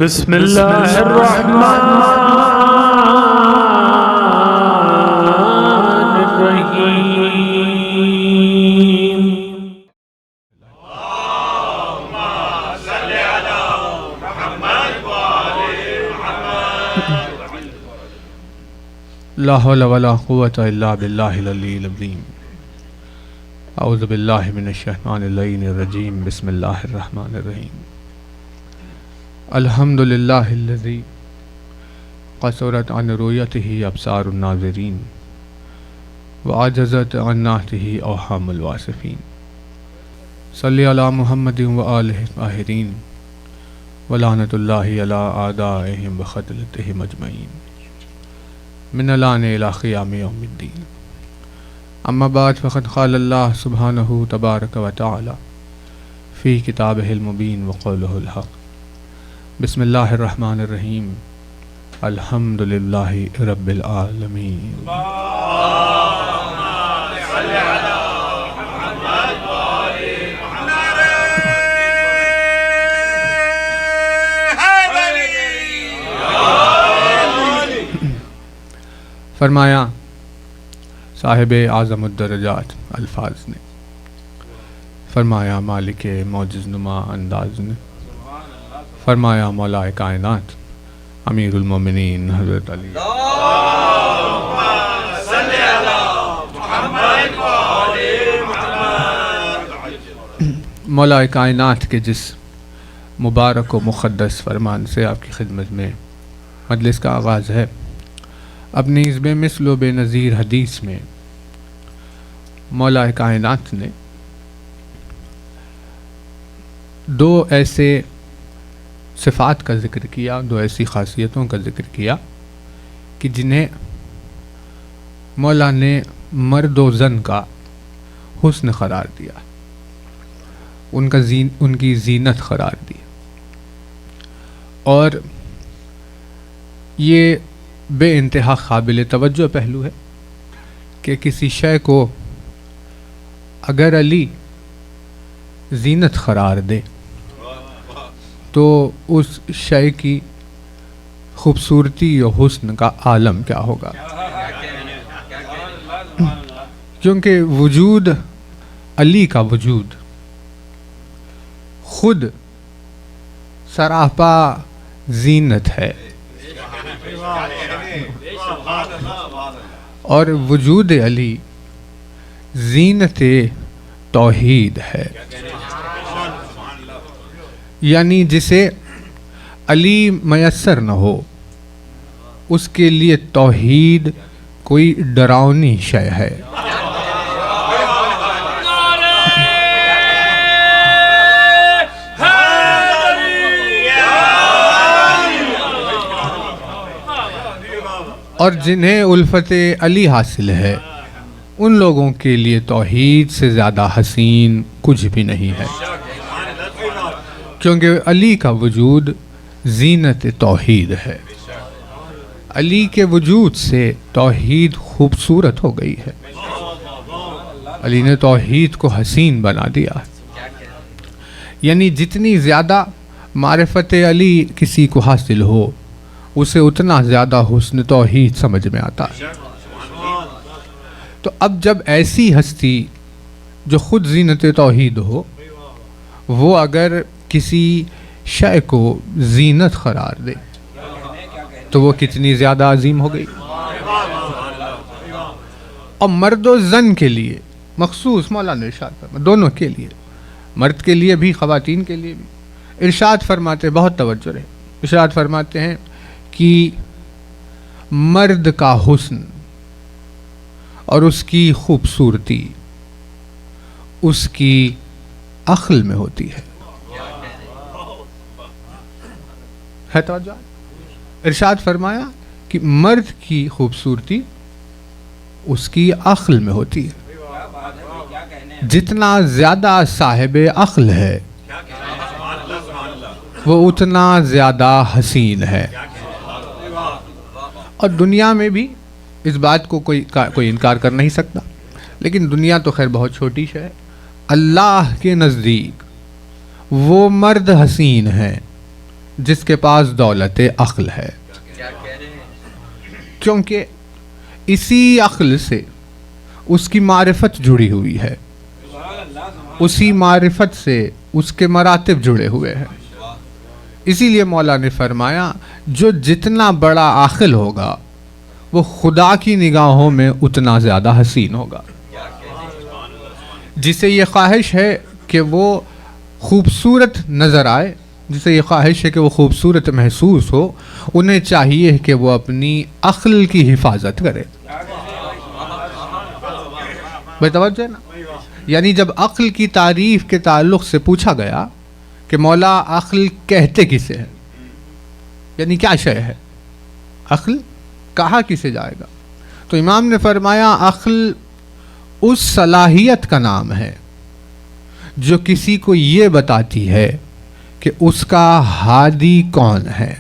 بسم اللہ الرحمن الرحیم۔ لا حول ولا قوة الا باللہ العلی العظیم۔ اعوذ باللہ من الشیطان اللعین الرجیم۔ بسم اللہ الرحمن الرحیم۔ الحمد للہ الذی قصرت عن رؤیتہ ابصار الناظرین وعجزت عن نعتہ اوہام الواصفین۔ صلی علی محمد وآلہ الطاہرین ولعنۃ اللہ علی اعدائہم وخذلتہم اجمعین من الآن الی قیام یوم الدین۔ اما بعد فقد قال اللہ سبحانہ تبارک و تعالی فی کتابہ المبین وقولہ الحق۔ بسم اللہ الرحمن الرحیم۔ الحمد للہ رب العالمین۔ فرمایا صاحب اعظم الدرجات الفاظ نے، فرمایا مالک معجز نما انداز نے، فرمایا مولا کائنات امیر المومنین حضرت علی مولا کائنات کے جس مبارک و مقدس فرمان سے آپ کی خدمت میں مجلس کا آغاز ہے، اپنی اس بے مثل و بے نظیر حدیث میں مولا کائنات نے دو ایسے صفات کا ذکر کیا، دو ایسی خاصیتوں کا ذکر کیا کہ جنہیں مولا نے مرد و زن کا حسن قرار دیا، ان کی زینت قرار دی۔ اور یہ بے انتہا قابل توجہ پہلو ہے کہ کسی شے کو اگر علی زینت قرار دے تو اس شے کی خوبصورتی و حسن کا عالم کیا ہوگا، کیونکہ وجود علی کا وجود خود سراپا زینت ہے، اور وجود علی زینت توحید ہے، یعنی جسے علی میسر نہ ہو اس کے لیے توحید کوئی ڈراؤنی شے ہے۔ اور جنہیں الفت علی حاصل ہے ان لوگوں کے لیے توحید سے زیادہ حسین کچھ بھی نہیں ہے، کیونکہ علی کا وجود زینت توحید ہے۔ علی کے وجود سے توحید خوبصورت ہو گئی ہے، علی نے توحید کو حسین بنا دیا، یعنی جتنی زیادہ معرفت علی کسی کو حاصل ہو اسے اتنا زیادہ حسن توحید سمجھ میں آتا ہے۔ تو اب جب ایسی ہستی جو خود زینت توحید ہو وہ اگر کسی شے کو زینت قرار دے تو وہ کتنی زیادہ عظیم ہو گئی۔ اور مرد و زن کے لیے مخصوص مولا نے ارشاد فرمایا، دونوں کے لیے، مرد کے لیے بھی خواتین کے لیے بھی ارشاد فرماتے، بہت توجہ رہے، ارشاد فرماتے ہیں کہ مرد کا حسن اور اس کی خوبصورتی اس کی عقل میں ہوتی ہے توجہ۔ ارشاد فرمایا کہ مرد کی خوبصورتی اس کی عقل میں ہوتی ہے، جتنا زیادہ صاحب عقل ہے وہ اتنا زیادہ حسین ہے۔ اور دنیا میں بھی اس بات کو کوئی انکار کر نہیں سکتا، لیکن دنیا تو خیر بہت چھوٹی شے ہے، اللہ کے نزدیک وہ مرد حسین ہیں جس کے پاس دولت عقل ہے، کیونکہ اسی عقل سے اس کی معرفت جڑی ہوئی ہے، اسی معرفت سے اس کے مراتب جڑے ہوئے ہیں۔ اسی لیے مولا نے فرمایا جو جتنا بڑا عاقل ہوگا وہ خدا کی نگاہوں میں اتنا زیادہ حسین ہوگا۔ جسے یہ خواہش ہے کہ وہ خوبصورت نظر آئے، جسے یہ خواہش ہے کہ وہ خوبصورت محسوس ہو، انہیں چاہیے کہ وہ اپنی عقل کی حفاظت کرے۔ بے توجہ نا؟ یعنی جب عقل کی تعریف کے تعلق سے پوچھا گیا کہ مولا عقل کہتے کسے ہے، یعنی کیا شے ہے عقل، کہا کسے جائے گا، تو امام نے فرمایا عقل اس صلاحیت کا نام ہے جو کسی کو یہ بتاتی ہے کہ اس کا ہادی کون ہے۔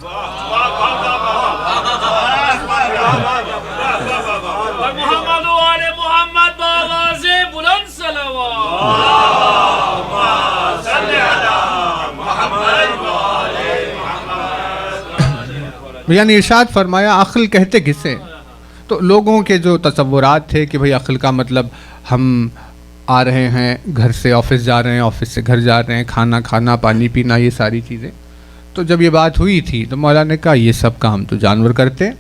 یعنی ارشاد فرمایا عقل کہتے کسے، تو لوگوں کے جو تصورات تھے کہ بھئی عقل کا مطلب ہم آ رہے ہیں گھر سے آفس جا رہے ہیں، آفس سے گھر جا رہے ہیں، کھانا کھانا، پانی پینا، یہ ساری چیزیں۔ تو جب یہ بات ہوئی تھی تو مولا نے کہا یہ سب کام تو جانور کرتے ہیں،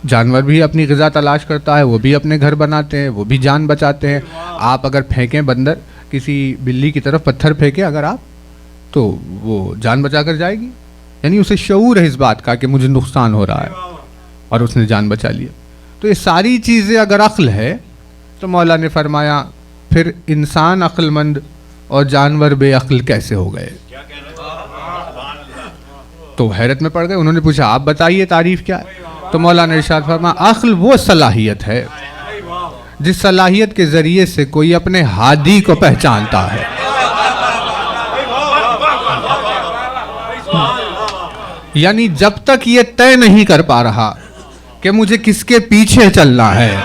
جانور بھی اپنی غذا تلاش کرتا ہے، وہ بھی اپنے گھر بناتے ہیں، وہ بھی جان بچاتے ہیں۔ آپ اگر پھینکیں بندر کسی بلی کی طرف پتھر پھینکیں اگر آپ، تو وہ جان بچا کر جائے گی، یعنی اسے شعور ہے اس بات کا کہ مجھے نقصان ہو رہا ہے اور اس نے جان بچا لیا۔ تو یہ ساری چیزیں اگر عقل ہے تو مولا نے فرمایا پھر انسان عقل مند اور جانور بے عقل کیسے ہو گئے؟ تو حیرت میں پڑ گئے، انہوں نے پوچھا آپ بتائیے تعریف کیا ہے؟ تو مولا نے ارشاد فرمایا عقل وہ صلاحیت ہے جس صلاحیت کے ذریعے سے کوئی اپنے ہادی کو پہچانتا ہے۔ یعنی جب تک یہ طے نہیں کر پا رہا کہ مجھے کس کے پیچھے چلنا ہے،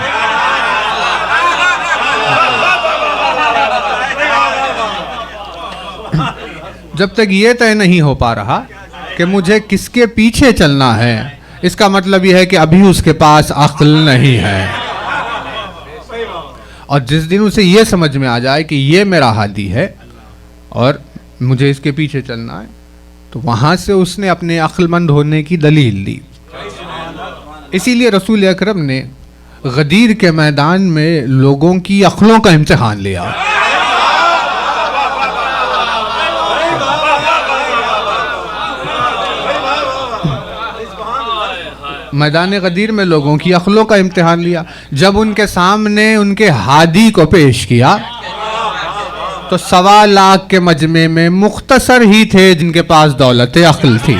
جب تک یہ طے نہیں ہو پا رہا کہ مجھے کس کے پیچھے چلنا ہے، اس کا مطلب یہ ہے کہ ابھی اس کے پاس عقل نہیں ہے۔ اور جس دن اسے یہ سمجھ میں آ جائے کہ یہ میرا ہادی ہے اور مجھے اس کے پیچھے چلنا ہے، تو وہاں سے اس نے اپنے عقل مند ہونے کی دلیل دی۔ اسی لیے رسول اکرم نے غدیر کے میدان میں لوگوں کی عقلوں کا امتحان لیا۔ میدان غدیر میں لوگوں کی عقلوں کا امتحان لیا۔ جب ان کے سامنے ان کے ہادی کو پیش کیا تو 1.25 لاکھ کے مجمع میں مختصر ہی تھے جن کے پاس دولت عقل تھی۔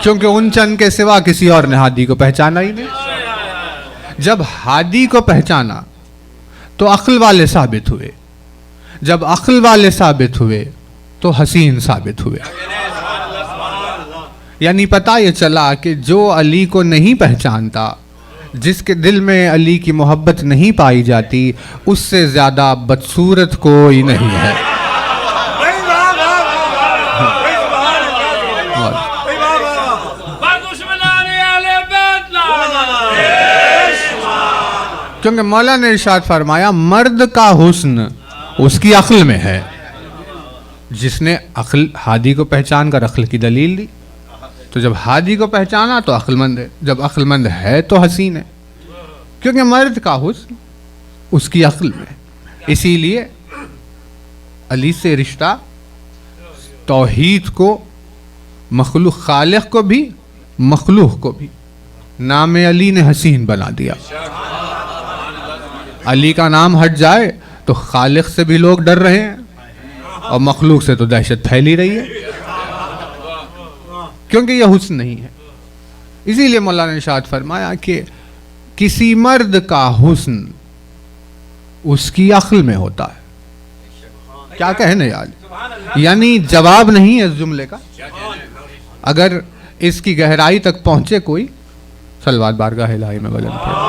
کیونکہ ان چند کے سوا کسی اور نے ہادی کو پہچانا ہی نہیں۔ جب ہادی کو پہچانا تو عقل والے ثابت ہوئے، جب عقل والے ثابت ہوئے تو حسین ثابت ہوئے۔ یعنی پتہ یہ چلا کہ جو علی کو نہیں پہچانتا، جس کے دل میں علی کی محبت نہیں پائی جاتی، اس سے زیادہ بدصورت کوئی نہیں ہے۔ کیونکہ مولا نے ارشاد فرمایا مرد کا حسن اس کی عقل میں ہے۔ جس نے عقل ہادی کو پہچان کر عقل کی دلیل دی، تو جب ہادی کو پہچانا تو عقل مند ہے، جب عقل مند ہے تو حسین ہے، کیونکہ مرد کا حسن اس کی عقل میں۔ اسی لیے علی سے رشتہ توحید کو، مخلوق خالق کو بھی مخلوق کو بھی، نام علی نے حسین بنا دیا۔ علی کا نام ہٹ جائے تو خالق سے بھی لوگ ڈر رہے ہیں اور مخلوق سے تو دہشت پھیلی رہی ہے، کیونکہ یہ حسن نہیں ہے۔ اسی لیے مولانا نے ارشاد فرمایا کہ کسی مرد کا حسن اس کی عقل میں ہوتا ہے۔ کیا کہنے یار، یعنی جواب نہیں ہے اس جملے کا۔ اگر اس کی گہرائی تک پہنچے کوئی، صلوات بارگاہ الہی میں بلند کریں.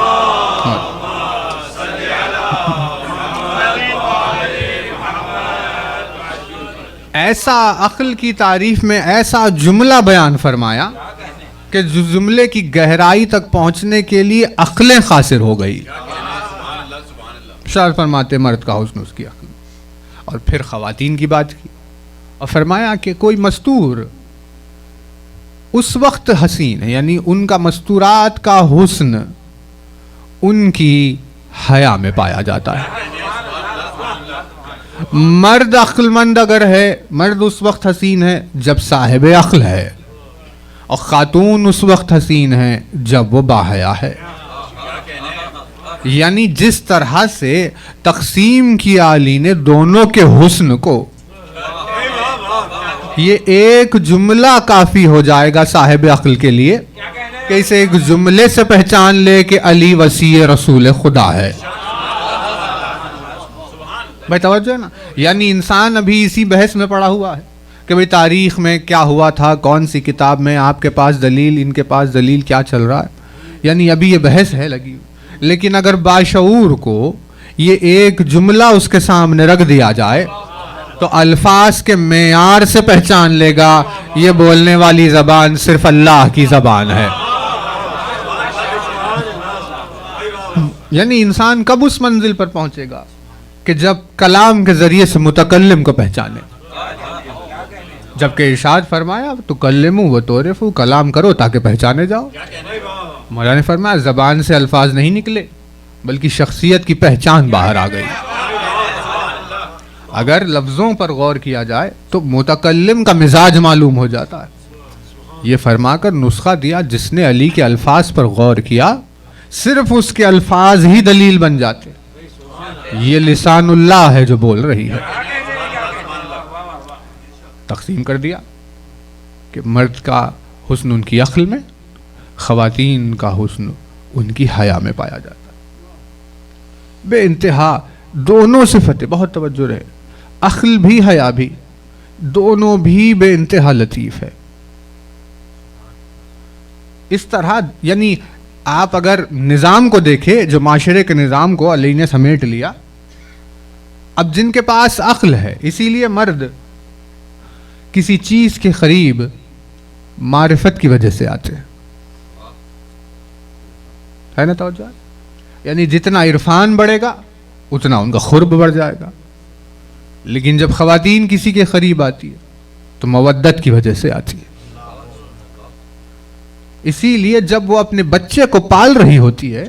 ایسا عقل کی تعریف میں ایسا جملہ بیان فرمایا کہ جملے کی گہرائی تک پہنچنے کے لیے عقلیں قاصر ہو گئی. شاعر فرماتے مرد کا حسن اس کی عقل. اور پھر خواتین کی بات کی اور فرمایا کہ کوئی مستور اس وقت حسین ہے، یعنی ان کا مستورات کا حسن ان کی حیا میں پایا جاتا ہے. مرد عقل مند اگر ہے، مرد اس وقت حسین ہے جب صاحب عقل ہے، اور خاتون اس وقت حسین ہے جب وہ باحیا ہے. یعنی جس طرح سے تقسیم کیا علی نے دونوں کے حسن کو، یہ ایک جملہ کافی ہو جائے گا صاحب عقل کے لیے کہ اسے ایک جملے سے پہچان لے کہ علی وصی رسول خدا ہے. بھائی توجہ ہے نا. یعنی انسان ابھی اسی بحث میں پڑا ہوا ہے کہ بھئی تاریخ میں کیا ہوا تھا، کون سی کتاب میں، آپ کے پاس دلیل، ان کے پاس دلیل، کیا چل رہا ہے. یعنی ابھی یہ بحث ہے لگی. لیکن اگر باشعور کو یہ ایک جملہ اس کے سامنے رکھ دیا جائے تو الفاظ کے معیار سے پہچان لے گا یہ بولنے والی زبان صرف اللہ کی زبان ہے. یعنی انسان کب اس منزل پر پہنچے گا کہ جب کلام کے ذریعے سے متکلم کو پہچانے. جبکہ ارشاد فرمایا تکلموا وتعرفوا، کلام کرو تاکہ پہچانے جاؤ. مولا نے فرمایا زبان سے الفاظ نہیں نکلے بلکہ شخصیت کی پہچان باہر آ گئی. اگر لفظوں پر غور کیا جائے تو متکلم کا مزاج معلوم ہو جاتا ہے. یہ فرما کر نسخہ دیا جس نے علی کے الفاظ پر غور کیا صرف اس کے الفاظ ہی دلیل بن جاتے. یہ لسان اللہ ہے جو بول رہی ہے. تقسیم کر دیا کہ مرد کا حسن ان کی عقل میں، خواتین کا حسن ان کی حیا میں پایا جاتا ہے. بے انتہا دونوں صفتیں، بہت توجہ رہے، عقل بھی حیا بھی، دونوں بھی بے انتہا لطیف ہے. اس طرح یعنی آپ اگر نظام کو دیکھیں، جو معاشرے کے نظام کو علی نے سمیٹ لیا، اب جن کے پاس عقل ہے، اسی لیے مرد کسی چیز کے قریب معرفت کی وجہ سے آتے ہیں، ہے نا توجہ. یعنی جتنا عرفان بڑھے گا اتنا ان کا قرب بڑھ جائے گا. لیکن جب خواتین کسی کے قریب آتی ہے تو مودت کی وجہ سے آتی ہے. اسی لیے جب وہ اپنے بچے کو پال رہی ہوتی ہے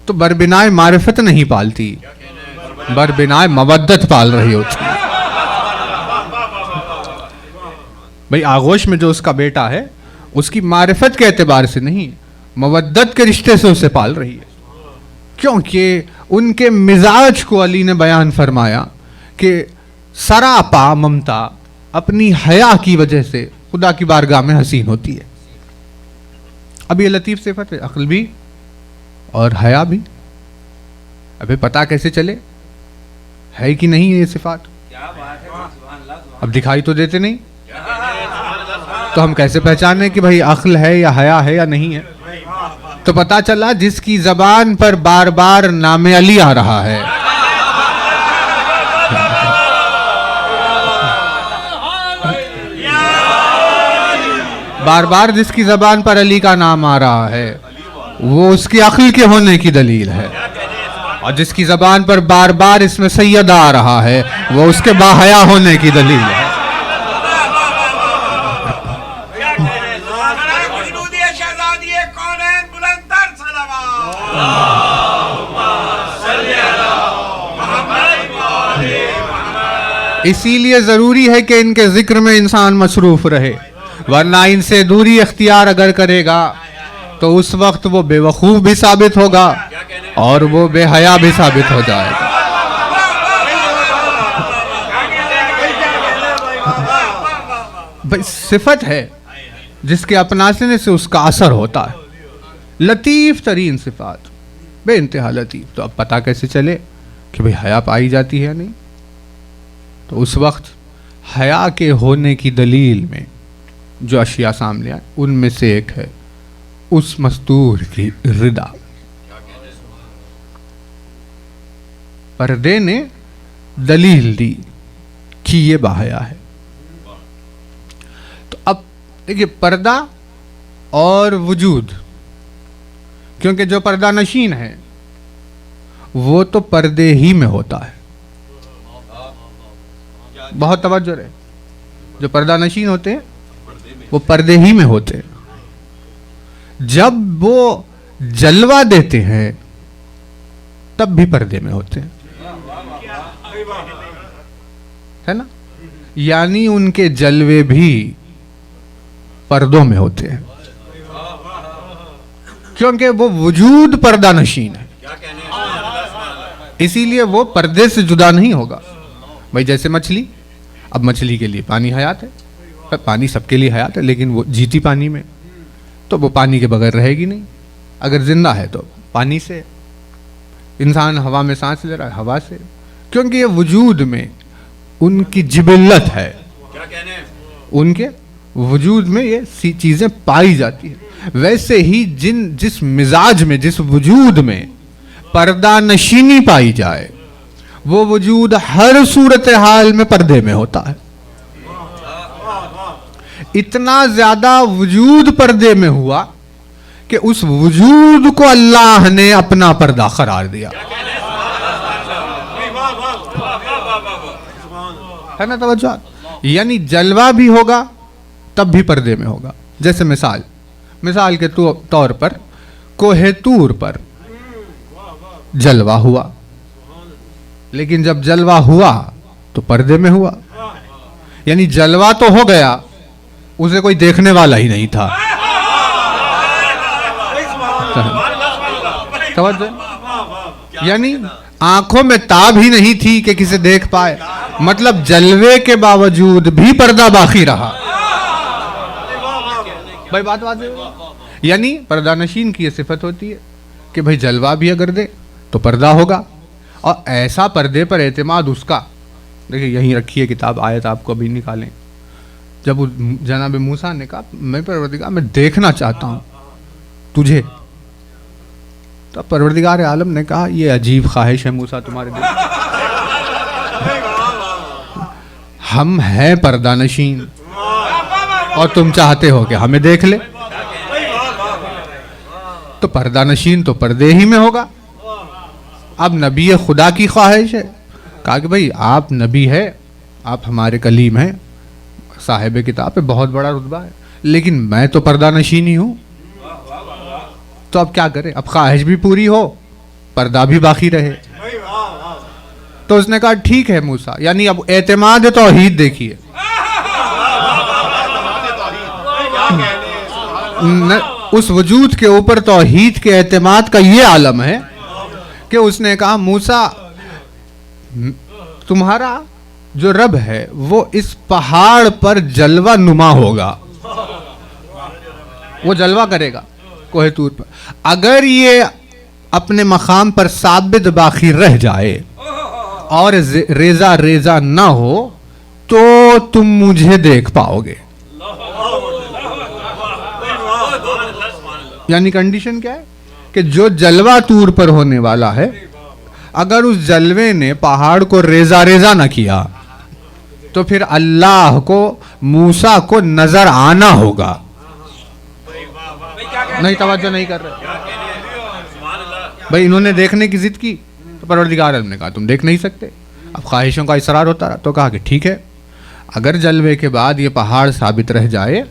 تو بربنائے معرفت نہیں پالتی، بربنائے مودت پال رہی ہوتی ہے. بھئی آغوش میں جو اس کا بیٹا ہے اس کی معرفت کے اعتبار سے نہیں، مودت کے رشتے سے اسے پال رہی ہے. کیونکہ ان کے مزاج کو علی نے بیان فرمایا کہ سراپا ممتا اپنی حیا کی وجہ سے خدا کی بارگاہ میں حسین ہوتی ہے. اب یہ لطیف صفت ہے، عقل بھی اور حیا بھی. ابھی پتہ کیسے چلے ہے کہ نہیں ہے یہ صفات؟ اب دکھائی تو دیتے نہیں، تو ہم کیسے پہچانے کہ بھئی عقل ہے یا حیا ہے یا نہیں ہے؟ تو پتہ چلا جس کی زبان پر بار بار نام علی آ رہا ہے، بار بار جس کی زبان پر علی کا نام آ رہا ہے وہ اس کی عقل کے ہونے کی دلیل ہے. اور جس کی زبان پر بار بار اس میں سید آ رہا ہے وہ اس کے باحیا ہونے کی دلیل ہے. اسی لیے ضروری ہے کہ ان کے ذکر میں انسان مصروف رہے، ورنہ ان سے دوری اختیار اگر کرے گا تو اس وقت وہ بے وقوف بھی ثابت ہوگا اور وہ بے حیا بھی ثابت ہو جائے گا. بھئی صفت ہے جس کے اپنانے سے اس کا اثر ہوتا ہے. لطیف ترین صفات، بے انتہا لطیف. تو اب پتہ کیسے چلے کہ بھئی حیا پائی جاتی ہے یا نہیں؟ تو اس وقت حیا کے ہونے کی دلیل میں جو اشیاء سامنے آئے ان میں سے ایک ہے اس مستور کی ردا. پردے نے دلیل دی کہ یہ باحیا ہے. تو اب دیکھیے پردہ اور وجود، کیونکہ جو پردہ نشین ہے وہ تو پردے ہی میں ہوتا ہے. بہت توجہ رہے، جو پردہ نشین ہوتے ہیں وہ پردے ہی میں ہوتے ہیں. جب وہ جلوہ دیتے ہیں تب بھی پردے میں ہوتے ہیں، ہے نا. یعنی ان کے جلوے بھی پردوں میں ہوتے ہیں، کیونکہ وہ وجود پردہ نشین ہے، اسی لیے وہ پردے سے جدا نہیں ہوگا. بھائی جیسے مچھلی، اب مچھلی کے لیے پانی حیات ہے، پانی سب کے لیے حیات ہے، لیکن وہ جیتی پانی میں، تو وہ پانی کے بغیر رہے گی نہیں. اگر زندہ ہے تو پانی سے. انسان ہوا میں سانس لے رہا ہے، ہوا سے، کیونکہ یہ وجود میں ان کی جبلت ہے، ان کے وجود میں یہ چیزیں پائی جاتی ہیں. ویسے ہی جس مزاج میں، جس وجود میں پردہ نشینی پائی جائے وہ وجود ہر صورتحال میں پردے میں ہوتا ہے. اتنا زیادہ وجود پردے میں ہوا کہ اس وجود کو اللہ نے اپنا پردہ قرار دیا. ہے نا توجہ؟ یعنی جلوہ بھی ہوگا تب بھی پردے میں ہوگا. جیسے مثال کے طور پر کوہ طور پر جلوہ ہوا، لیکن جب جلوہ ہوا تو پردے میں ہوا. یعنی جلوہ تو ہو گیا، اسے کوئی دیکھنے والا ہی نہیں تھا. یعنی آنکھوں میں تاب ہی نہیں تھی کہ کسے دیکھ پائے، مطلب جلوے کے باوجود بھی پردہ باقی رہا. بھائی بات یعنی پردہ نشین کی یہ صفت ہوتی ہے کہ بھائی جلوہ بھی اگر دے تو پردہ ہوگا. اور ایسا پردے پر اعتماد اس کا، دیکھیں یہیں رکھی ہے کتاب، آیت آپ کو ابھی نکالیں. جب جناب موسیٰ نے کہا میں پروردگار میں دیکھنا چاہتا ہوں تجھے، تو پروردگار عالم نے کہا یہ عجیب خواہش ہے موسیٰ تمہارے دل، ہم ہیں پردہ نشین اور تم چاہتے ہو کہ ہمیں دیکھ لے. تو پردہ نشین تو پردے ہی میں ہوگا. اب نبی خدا کی خواہش ہے، کہا کہ بھئی آپ نبی ہے، آپ ہمارے کلیم ہیں، صاحب کتاب پہ بہت بڑا رتبہ ہے، لیکن میں تو پردہ نشین ہی ہوں. تو اب کیا کرے؟ اب خواہش بھی پوری ہو، پردہ بھی باقی رہے. تو اس نے کہا ٹھیک ہے موسیٰ. یعنی اب اعتماد توحید دیکھیے، اس وجود کے اوپر توحید کے اعتماد کا یہ عالم ہے کہ اس نے کہا موسیٰ تمہارا جو رب ہے وہ اس پہاڑ پر جلوہ نما ہوگا، وہ جلوہ کرے گا کوہ طور پر. اگر یہ اپنے مقام پر ثابت باقی رہ جائے اور ریزہ ریزہ نہ ہو تو تم مجھے دیکھ پاؤ گے. یعنی کنڈیشن کیا ہے کہ جو جلوہ طور پر ہونے والا ہے، اگر اس جلوے نے پہاڑ کو ریزہ ریزہ نہ کیا تو پھر اللہ کو موسیٰ کو نظر آنا ہوگا. نہیں توجہ نہیں کر رہے بھائی. انہوں نے دیکھنے کی ضد کی تو پروردگار عالم نے کہا تم دیکھ نہیں سکتے. اب خواہشوں کا اصرار ہوتا رہا تو کہا کہ ٹھیک ہے، اگر جلوے کے بعد یہ پہاڑ ثابت رہ جائے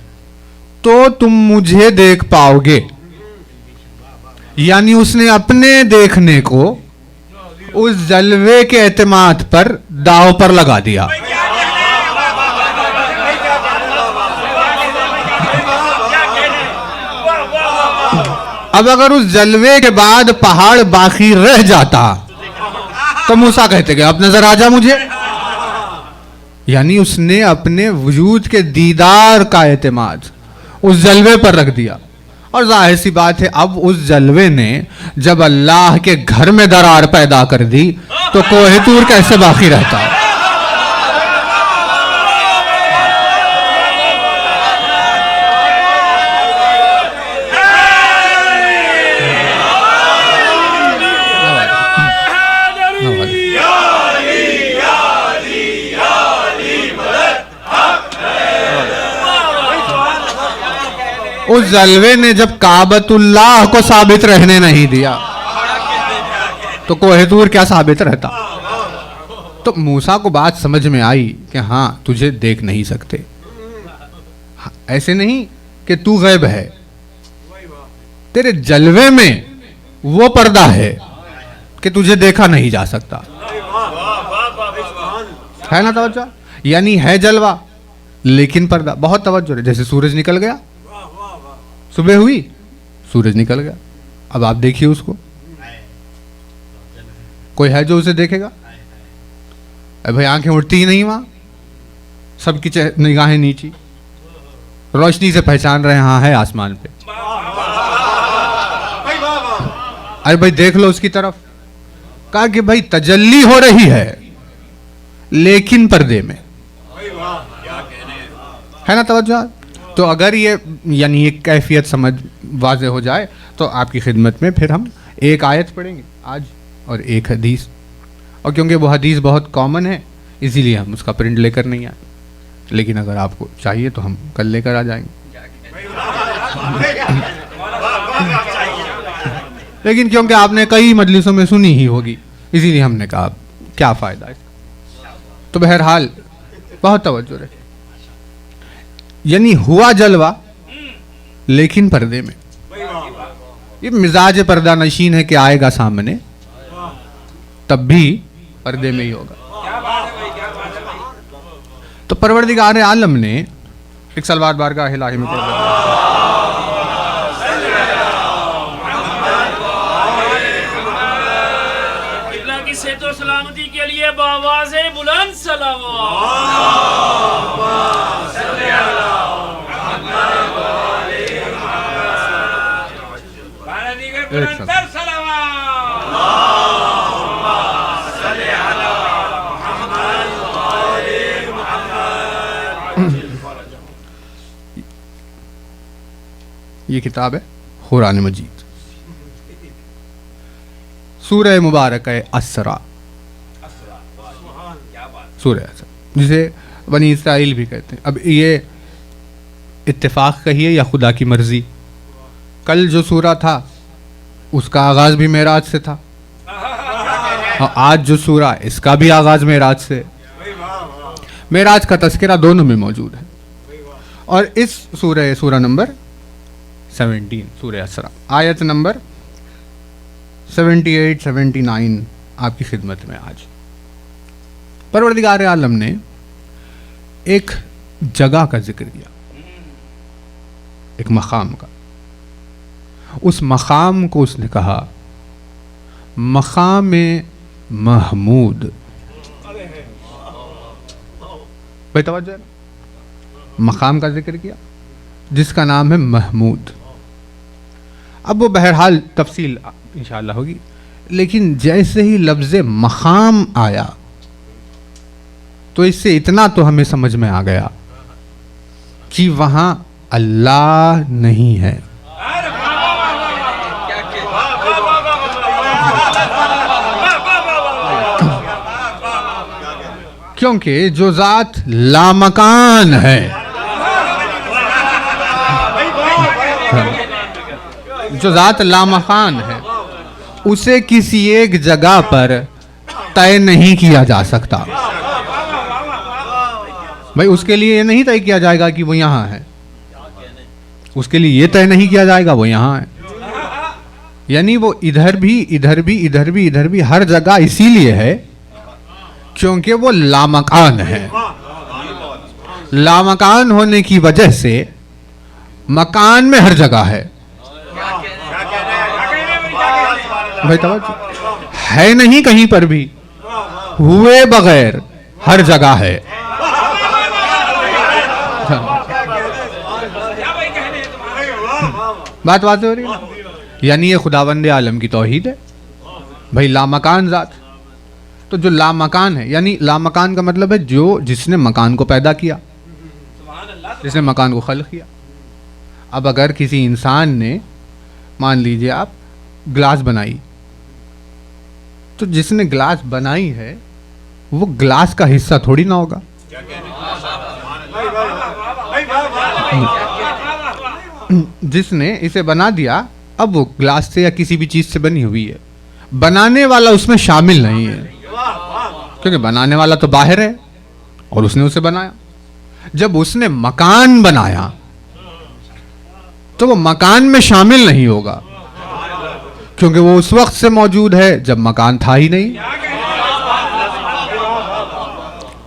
تو تم مجھے دیکھ پاؤ گے. یعنی اس نے اپنے دیکھنے کو اس جلوے کے اعتماد پر داؤ پر لگا دیا. اب اگر اس جلوے کے بعد پہاڑ باقی رہ جاتا تو موسیٰ کہتے کہ اب نظر آ جا مجھے. یعنی اس نے اپنے وجود کے دیدار کا اعتماد اس جلوے پر رکھ دیا. اور ظاہر سی بات ہے اب اس جلوے نے جب اللہ کے گھر میں درار پیدا کر دی تو کوہ طور کیسے باقی رہتا ہے؟ اس جلوے نے جب کعبۃ اللہ کو ثابت رہنے نہیں دیا تو کوہ طور کیا ثابت رہتا؟ تو موسیٰ کو بات سمجھ میں آئی کہ ہاں تجھے دیکھ نہیں سکتے، ایسے نہیں کہ تو غیب ہے، تیرے جلوے میں وہ پردہ ہے کہ تجھے دیکھا نہیں جا سکتا، ہے نا توجہ؟ یعنی ہے جلوہ لیکن پردہ، بہت توجہ ہے۔ جیسے سورج نکل گیا، صبح ہوئی سورج نکل گیا، اب آپ دیکھیے اس کو، کوئی ہے جو اسے دیکھے گا؟ اے بھائی آنکھیں اٹھتی ہی نہیں وہاں، سب کی نگاہیں نیچی، روشنی سے پہچان رہے ہاں ہے آسمان پہ، ارے بھائی دیکھ لو اس کی طرف، کہا کہ بھائی تجلی ہو رہی ہے لیکن پردے میں، ہے نا توجہ؟ تو اگر یہ یعنی ایک کیفیت سمجھ واضح ہو جائے تو آپ کی خدمت میں پھر ہم ایک آیت پڑھیں گے آج اور ایک حدیث، اور کیونکہ وہ حدیث بہت کامن ہے اسی لیے ہم اس کا پرنٹ لے کر نہیں آئے، لیکن اگر آپ کو چاہیے تو ہم کل لے کر آ جائیں گے، لیکن کیونکہ آپ نے کئی مجلسوں میں سنی ہی ہوگی اسی لیے ہم نے کہا کیا فائدہ ہے، تو بہرحال بہت توجہ رہے، یعنی ہوا جلوہ لیکن پردے میں، یہ مزاج پردہ نشین ہے کہ آئے گا سامنے تب بھی پردے میں ہی ہوگا۔ تو پروردگار عالم نے ایک سلوات بارگاہ الہی میں قبلہ کی صحت و سلامتی کے لیے بآواز بلند صلوات، یہ کتاب ہے قرآن مجید، سورہ مبارک ہے اسرا، سورہ اسرا جسے بنی اسرائیل بھی کہتے ہیں۔ اب یہ اتفاق کہیے یا خدا کی مرضی، کل جو سورہ تھا اس کا آغاز بھی معراج سے تھا، اور آج جو سورہ اس کا بھی آغاز معراج سے، معراج کا تذکرہ دونوں میں موجود ہے، اور اس سورہ نمبر 17 سورہ اسرا آیت نمبر 78-79 آپ کی خدمت میں آج۔ پروردگار عالم نے ایک جگہ کا ذکر کیا، ایک مقام کا، اس مقام کو اس نے کہا مقام محمود، بھائی توجہ ہے نا؟ مقام کا ذکر کیا جس کا نام ہے محمود۔ اب وہ بہرحال تفصیل انشاءاللہ ہوگی، لیکن جیسے ہی لفظ مقام آیا تو اس سے اتنا تو ہمیں سمجھ میں آ گیا کہ وہاں اللہ نہیں ہے، کیونکہ جو ذات لامکان ہے، جو ذات لامکان ہے اسے کسی ایک جگہ پر طے نہیں کیا جا سکتا، بھائی اس کے لیے یہ نہیں طے کیا جائے گا کہ وہ یہاں ہے، اس کے لیے یہ طے نہیں کیا جائے گا وہ یہاں ہے، یعنی وہ ادھر بھی ادھر بھی ادھر بھی ادھر بھی ہر جگہ اسی لیے ہے کیونکہ وہ لامکان ہے۔ لامکان ہونے کی وجہ سے مکان میں ہر جگہ ہے، بھائی توجہ ہے نہیں کہیں پر بھی، ہوئے بغیر ہر جگہ ہے۔ بات واضح ہو رہی ہے؟ یعنی یہ خداوند عالم کی توحید ہے، بھائی لامکان ذات، تو جو لامکان ہے یعنی لامکان کا مطلب ہے جس نے مکان کو پیدا کیا، جس نے مکان کو خلق کیا۔ اب اگر کسی انسان نے مان لیجئے آپ گلاس بنائی، تو جس نے گلاس بنائی ہے وہ گلاس کا حصہ تھوڑی نہ ہوگا، جس نے اسے بنا دیا اب وہ گلاس سے یا کسی بھی چیز سے بنی ہوئی ہے, بنانے والا اس میں شامل نہیں ہے, کیونکہ بنانے والا تو باہر ہے اور اس نے اسے بنایا. جب اس نے مکان بنایا تو وہ مکان میں شامل نہیں ہوگا, کیونکہ وہ اس وقت سے موجود ہے جب مکان تھا ہی نہیں.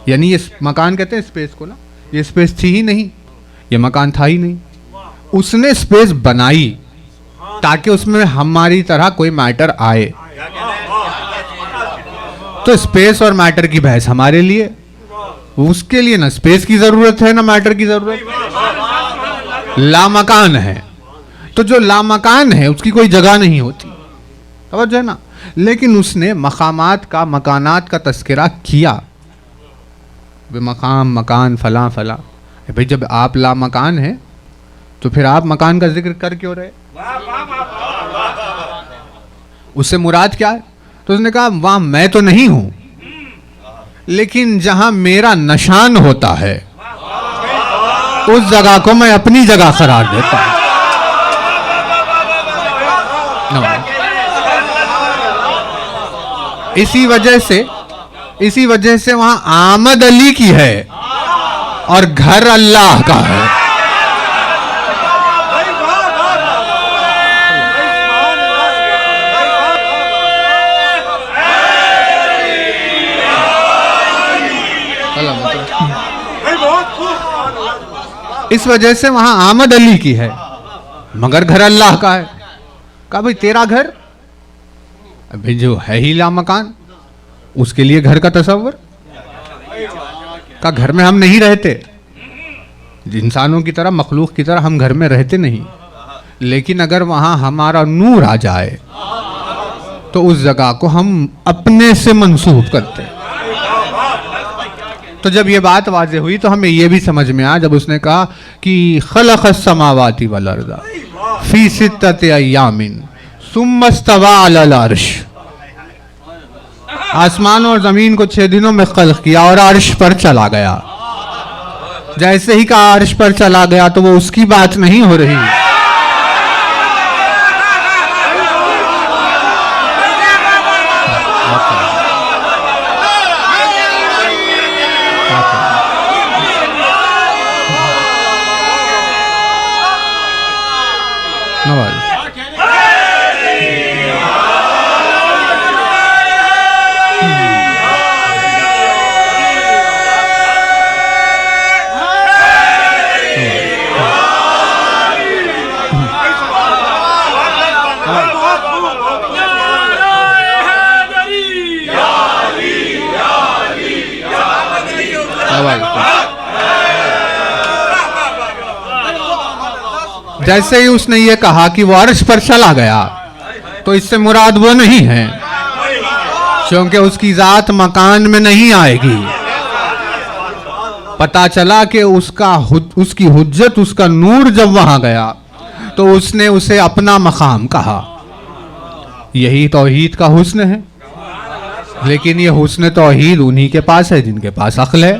یعنی یہ مکان کہتے ہیں اسپیس کو نا, یہ اسپیس تھی ہی نہیں, یہ مکان تھا ہی نہیں. اس نے اسپیس بنائی تاکہ اس میں ہماری طرح کوئی میٹر آئے. تو اسپیس اور میٹر کی بحث ہمارے لیے, اس کے لیے نہ اسپیس کی ضرورت ہے نہ میٹر کی ضرورت, لامکان ہے. تو جو لامکان ہے اس کی کوئی جگہ نہیں ہوتی, توجہ ہے نا. لیکن اس نے مقامات کا, مکانات کا تذکرہ کیا, مقام, مکان, فلاں فلاں. بھئی جب آپ لامکان ہیں تو پھر آپ مکان کا ذکر کر کیوں رہے؟ اس سے مراد کیا ہے؟ تو اس نے کہا وہاں میں تو نہیں ہوں, لیکن جہاں میرا نشان ہوتا ہے اس جگہ کو میں اپنی جگہ قرار دیتا ہوں. اسی وجہ سے وہاں آمد علی کی ہے اور گھر اللہ کا ہے. اس وجہ سے وہاں آمد علی کی ہے مگر گھر اللہ کا ہے. کہا بھئی تیرا گھر, ابھی جو ہے ہی لامکان, اس کے لیے گھر کا تصور. کہا گھر میں ہم نہیں رہتے, انسانوں کی طرح, مخلوق کی طرح ہم گھر میں رہتے نہیں, لیکن اگر وہاں ہمارا نور آ جائے تو اس جگہ کو ہم اپنے سے منسوب کرتے ہیں. تو جب یہ بات واضح ہوئی تو ہمیں یہ بھی سمجھ میں آیا جب اس نے کہا کہ خلق السماوات والارض فی ستۃ ایام ثم استوى علی العرش, آسمان اور زمین کو 6 دنوں میں خلق کیا اور عرش پر چلا گیا. جیسے ہی کہا عرش پر چلا گیا تو وہ اس کی بات نہیں ہو رہی, جیسے ہی اس نے یہ کہا کہ وہ عرش پر چلا گیا تو اس سے مراد وہ نہیں ہے, کیونکہ اس کی ذات مکان میں نہیں آئے گی. پتا چلا کہ اس کی حجت, اس کا نور جب وہاں گیا تو اس نے اسے اپنا مقام کہا. یہی توحید کا حسن ہے, لیکن یہ حسن توحید انہی کے پاس ہے جن کے پاس عقل ہے,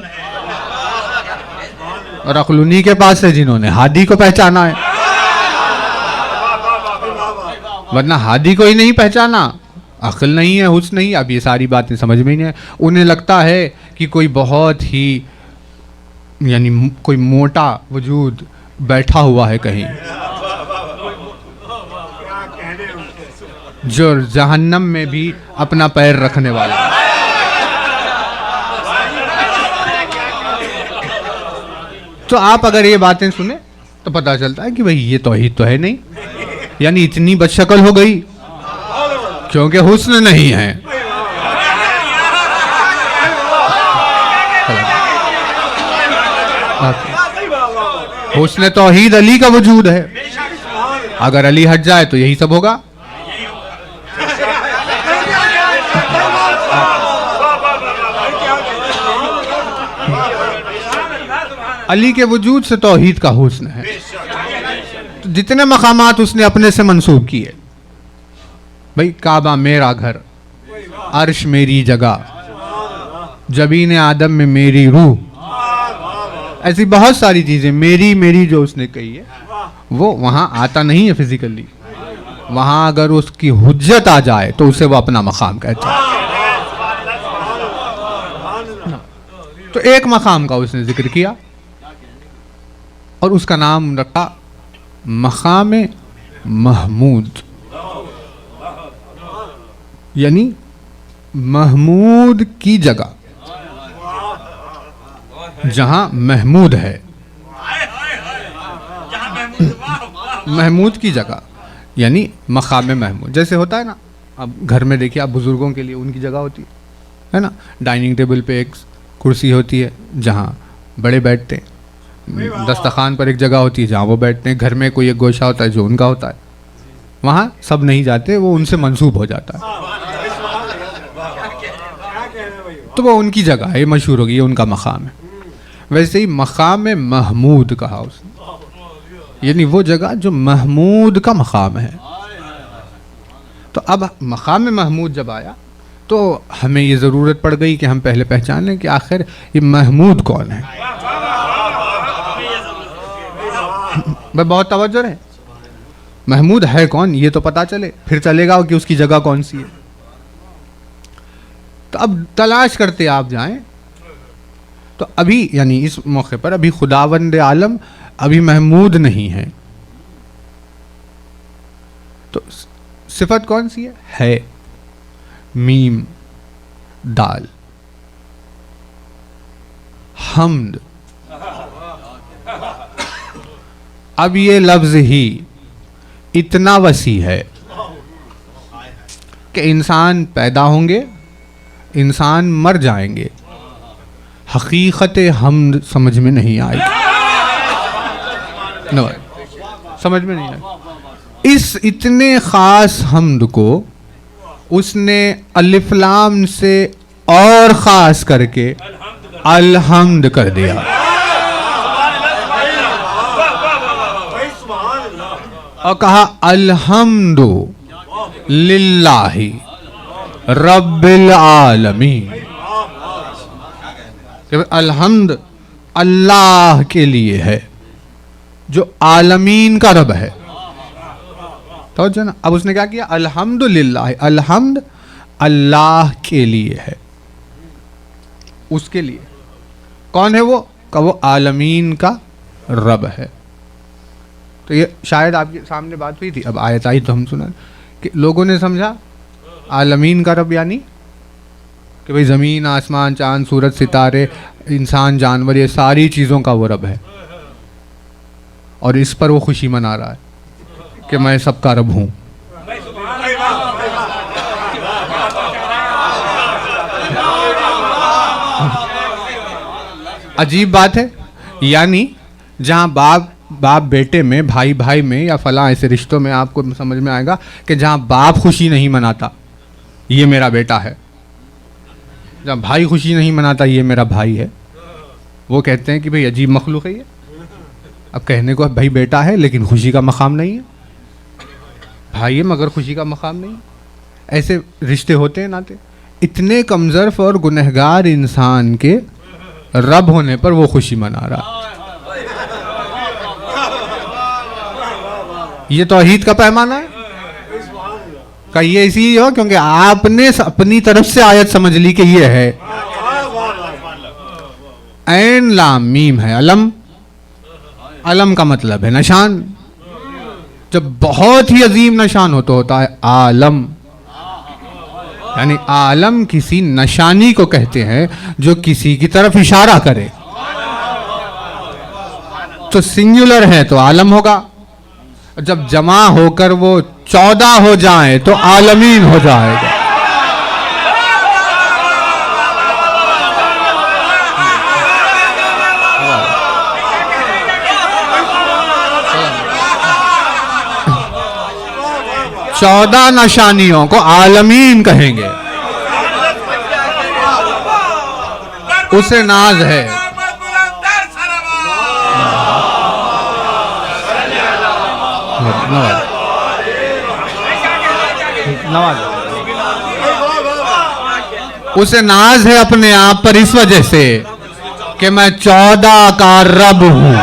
اور عقل انہی کے پاس ہے جنہوں نے ہادی کو پہچانا ہے. ورنہ ہادی کو ہی نہیں پہچانا, عقل نہیں ہے, حسن نہیں. اب یہ ساری باتیں سمجھ میں نہیں ہیں. انہیں لگتا ہے کہ کوئی بہت ہی یعنی کوئی موٹا وجود بیٹھا ہوا ہے کہیں, جو جہنم میں بھی اپنا پیر رکھنے والا ہے. تو آپ اگر یہ باتیں سنیں تو پتہ چلتا ہے کہ بھئی یہ توحید تو ہے نہیں, یعنی اتنی بد شکل ہو گئی کیونکہ حسن نہیں ہے. حسن توحید علی کا وجود ہے, اگر علی ہٹ جائے تو یہی سب ہوگا. علی کے وجود سے توحید کا حسن ہے. جتنے مقامات اس نے اپنے سے منسوب کیے, بھئی کعبہ میرا گھر, عرش میری جگہ, جبین آدم میں میری روح, ایسی بہت ساری چیزیں میری جو اس نے کہی ہے وہ وہاں آتا نہیں ہے فزیکلی، وہاں اگر اس کی حجت آ جائے تو اسے وہ اپنا مقام کہتا ہے. تو ایک مقام کا اس نے ذکر کیا اور اس کا نام رکھا مقام محمود، یعنی محمود کی جگہ، جہاں محمود ہے، محمود کی جگہ یعنی مقام محمود. جیسے ہوتا ہے نا، اب گھر میں دیکھیے آپ بزرگوں کے لیے ان کی جگہ ہوتی ہے نا، ڈائننگ ٹیبل پہ ایک کرسی ہوتی ہے جہاں بڑے بیٹھتے ہیں، دسترخوان پر ایک جگہ ہوتی ہے جہاں وہ بیٹھتے ہیں، گھر میں کوئی ایک گوشہ ہوتا ہے جو ان کا ہوتا ہے، وہاں سب نہیں جاتے، وہ ان سے منسوب ہو جاتا ہے، تو وہ ان کی جگہ ہے، یہ مشہور ہوگی، یہ ان کا مقام ہے. ویسے ہی مقام محمود کہا اس نے، یعنی وہ جگہ جو محمود کا مقام ہے. تو اب مقام محمود جب آیا تو ہمیں یہ ضرورت پڑ گئی کہ ہم پہلے پہچان لیں کہ آخر یہ محمود کون ہے. بہت توجہ ہے، محمود ہے کون یہ تو پتا چلے، پھر چلے گا کہ اس کی جگہ کون سی ہے. تو اب تلاش کرتے آپ جائیں تو ابھی یعنی اس موقع پر ابھی خداوند عالم ابھی محمود نہیں ہے. تو صفت کون سی ہے؟ میم دال، حمد. اب یہ لفظ ہی اتنا وسیع ہے کہ انسان پیدا ہوں گے، انسان مر جائیں گے، حقیقت حمد سمجھ میں نہیں آئے گی، سمجھ میں نہیں آئے. اس اتنے خاص حمد کو اس نے الف لام سے اور خاص کر کے الحمد کر دیا. اور کہا الحمد للہ رب العالمین. الحمد اللہ کے لیے ہے جو عالمین کا رب ہے. توجہ نا، اب اس نے کیا کیا؟ الحمد للہ، الحمد اللہ کے لیے ہے، اس کے لیے. کون ہے وہ؟ کہ وہ عالمین کا رب ہے. تو یہ شاید آپ کے سامنے بات ہوئی تھی، اب آیت آئی تو ہم سنا کہ لوگوں نے سمجھا عالمین کا رب یعنی کہ بھئی زمین، آسمان، چاند، سورج، ستارے، انسان، جانور، یہ ساری چیزوں کا وہ رب ہے، اور اس پر وہ خوشی منا رہا ہے کہ میں سب کا رب ہوں. عجیب بات ہے. یعنی جہاں باپ بیٹے میں، بھائی بھائی میں، یا فلاں ایسے رشتوں میں آپ کو سمجھ میں آئے گا کہ جہاں باپ خوشی نہیں مناتا یہ میرا بیٹا ہے، جہاں بھائی خوشی نہیں مناتا یہ میرا بھائی ہے، وہ کہتے ہیں کہ بھئی عجیب مخلوق ہے یہ. اب کہنے کو بھائی بیٹا ہے لیکن خوشی کا مقام نہیں ہے، بھائی ہے مگر خوشی کا مقام نہیں. ایسے رشتے ہوتے ہیں ناتے. اتنے کمظرف اور گنہگار انسان کے رب ہونے پر وہ خوشی منا رہا. یہ توحید کا پیمانہ ہے کہ یہ اسی ہو کیونکہ آپ نے اپنی طرف سے آیت سمجھ لی کہ یہ ہے. عین لام میم ہے علم. علم کا مطلب ہے نشان. جب بہت ہی عظیم نشان ہو تو ہوتا ہے عالم. یعنی عالم کسی نشانی کو کہتے ہیں جو کسی کی طرف اشارہ کرے. تو سنگولر ہے تو عالم ہوگا، جب جمع ہو کر وہ 14 ہو جائیں تو عالمین ہو جائے گا. چودہ نشانیوں کو عالمین کہیں گے. اسے ناز ہے. اسے ناز ہے اپنے آپ پر اس وجہ سے کہ میں 14 کا رب ہوں.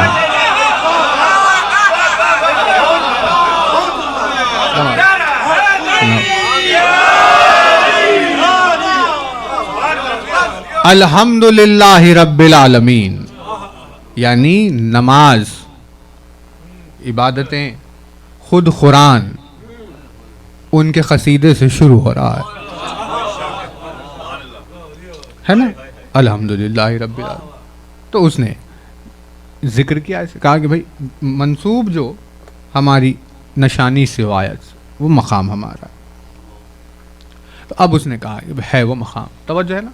الحمدللہ رب العالمین، یعنی نماز، عبادتیں، خود قرآن ان کے قصیدے سے شروع ہو رہا ہے نا، الحمدللہ رب العالمین. تو اس نے ذکر کیا، اسے کہا کہ بھائی منسوب جو ہماری نشانی سوایت وہ مقام ہمارا. تو اب اس نے کہا کہ ہے وہ مقام، توجہ ہے نا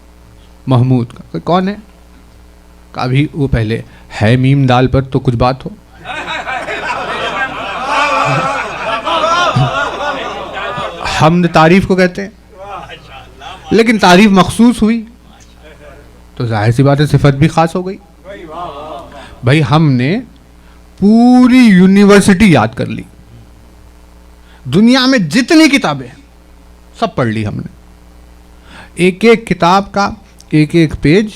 محمود کا. کون ہے؟ کہا بھی وہ پہلے ہے میم دال پر تو کچھ بات ہو. حمد تعریف کو کہتے ہیں، لیکن تعریف مخصوص ہوئی تو ظاہر سی بات ہے صفت بھی خاص ہو گئی. بھائی ہم نے پوری یونیورسٹی یاد کر لی، دنیا میں جتنی کتابیں ہیں سب پڑھ لی ہم نے. ایک ایک کتاب کا ایک ایک پیج،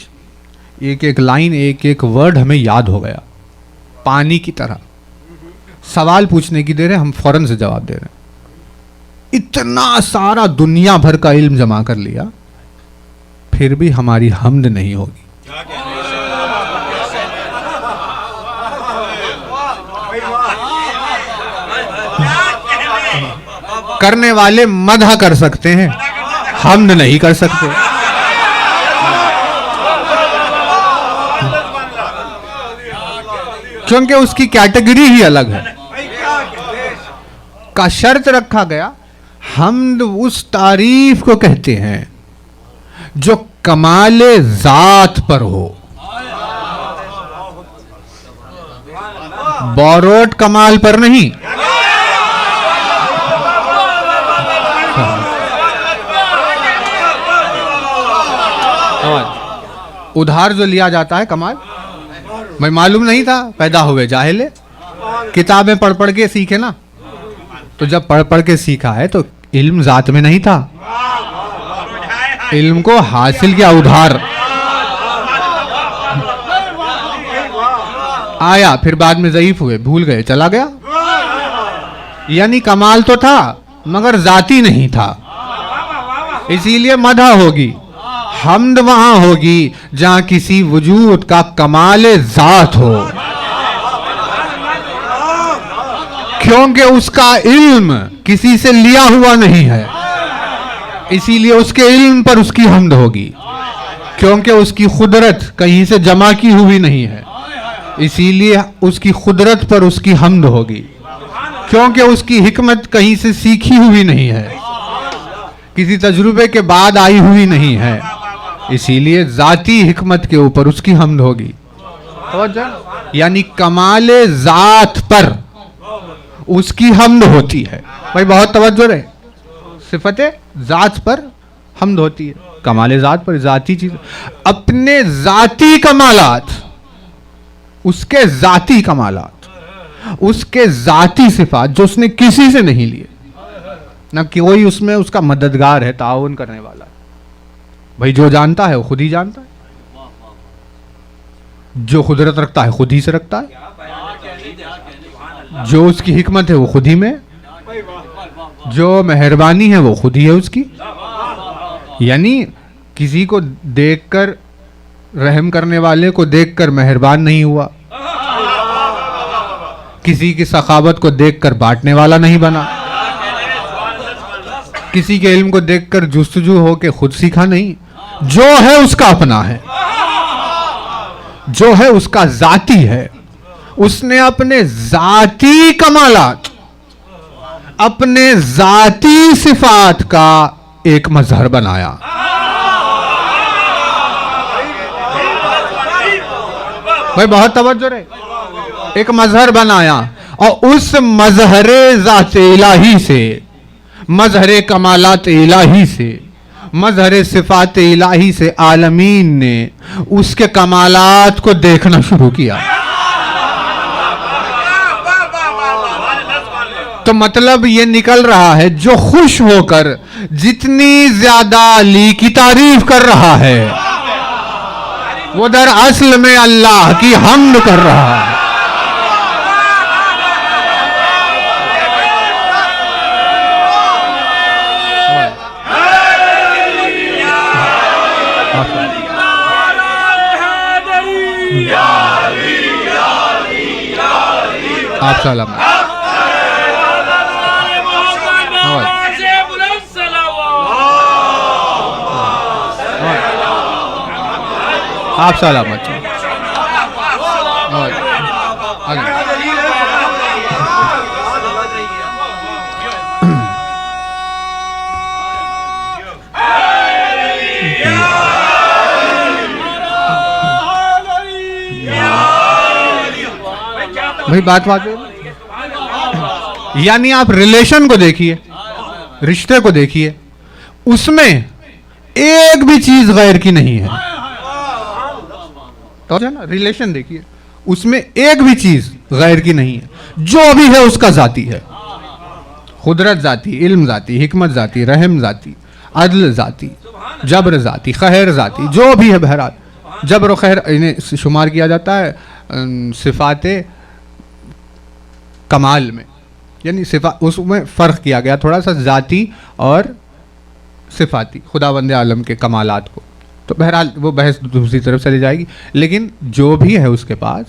ایک ایک لائن، ایک ایک ورڈ ہمیں یاد ہو گیا پانی کی طرح. سوال پوچھنے کی دیر ہے، ہم فوراً سے جواب دے رہے ہیں. اتنا سارا دنیا بھر کا علم جمع کر لیا، پھر بھی ہماری حمد نہیں ہوگی. کرنے والے مدح کر سکتے ہیں، حمد نہیں کر سکتے. کیونکہ اس کی کیٹیگری ہی الگ ہے. کا شرط رکھا گیا، حمد اس تعریف کو کہتے ہیں جو کمال ذات پر ہو. بوروٹ کمال پر نہیں. ادھار جو لیا جاتا ہے کمال، میں معلوم نہیں تھا، پیدا ہوئے جاہل، کتابیں پڑھ پڑھ کے سیکھے نا. تو جب پڑھ پڑھ کے سیکھا ہے تو علم ذات میں نہیں تھا، علم کو حاصل کیا ادھار آیا، پھر بعد میں ضعیف ہوئے، بھول گئے، چلا گیا. یعنی کمال تو تھا مگر ذاتی نہیں تھا. اسی لیے مدح ہوگی، حمد وہاں ہوگی جہاں کسی وجود کا کمال ذات ہو، کیونکہ اس کا علم کسی سے لیا ہوا نہیں ہے. اسی لیے اس کے علم پر اس کی حمد ہوگی، کیونکہ اس کی قدرت کہیں سے جمع کی ہوئی نہیں ہے. اسی لیے اس کی قدرت پر اس کی حمد ہوگی، کیونکہ اس کی حکمت کہیں سے سیکھی ہوئی نہیں ہے، کسی تجربے کے بعد آئی ہوئی نہیں ہے. اسی لیے ذاتی حکمت کے اوپر اس کی حمد ہوگی. یعنی کمال ذات پر اس کی حمد ہوتی ہے. بھائی بہت توجہ رہے، صفت ذات پر حمد ہوتی ہے، کمال ذات پر، ذاتی چیز، اپنے ذاتی کمالات، اس کے ذاتی کمالات، اس کے ذاتی صفات جو اس نے کسی سے نہیں لیے، نہ کوئی اس میں اس کا مددگار ہے، تعاون کرنے والا. بھائی جو جانتا ہے وہ خود ہی جانتا ہے، جو قدرت رکھتا ہے خود ہی سے رکھتا ہے، جو اس کی حکمت ہے وہ خود ہی میں، جو مہربانی ہے وہ خود ہی ہے اس کی. یعنی کسی کو دیکھ کر، رحم کرنے والے کو دیکھ کر مہربان نہیں ہوا، کسی کی سخاوت کو دیکھ کر بانٹنے والا نہیں بنا، کسی کے علم کو دیکھ کر جستجو ہو کے خود سیکھا نہیں. جو ہے اس کا اپنا ہے، جو ہے اس کا ذاتی ہے. اس نے اپنے ذاتی کمالات، اپنے ذاتی صفات کا ایک مظہر بنایا. بھائی بہت توجہ رہے، ایک مظہر بنایا، اور اس مظہر ذات الہی سے، مظہر کمالات الہی سے، مظہر صفات الہی سے عالمین نے اس کے کمالات کو دیکھنا شروع کیا. تو مطلب یہ نکل رہا ہے، جو خوش ہو کر جتنی زیادہ علی کی تعریف کر رہا ہے وہ در اصل میں اللہ کی حمد کر رہا ہے. سلامت. آپ سلامت. بھائی بات یعنی آپ ریلیشن کو دیکھیے, رشتے کو دیکھیے, اس میں ایک بھی چیز غیر کی نہیں ہے. ریلیشن دیکھیے, اس میں ایک بھی چیز غیر کی نہیں ہے. جو بھی ہے اس کا ذاتی ہے. قدرت ذاتی, علم ذاتی, حکمت ذاتی, رحم ذاتی, عدل ذاتی, جبر ذاتی, خیر ذاتی, جو بھی ہے. بہرحال جبر و خیر انہیں شمار کیا جاتا ہے صفات کمال میں, یعنی اس میں فرق کیا گیا تھوڑا سا ذاتی اور صفاتی خداوند عالم کے کمالات کو. تو بہرحال وہ بحث دوسری طرف چلی جائے گی. لیکن جو بھی ہے اس کے پاس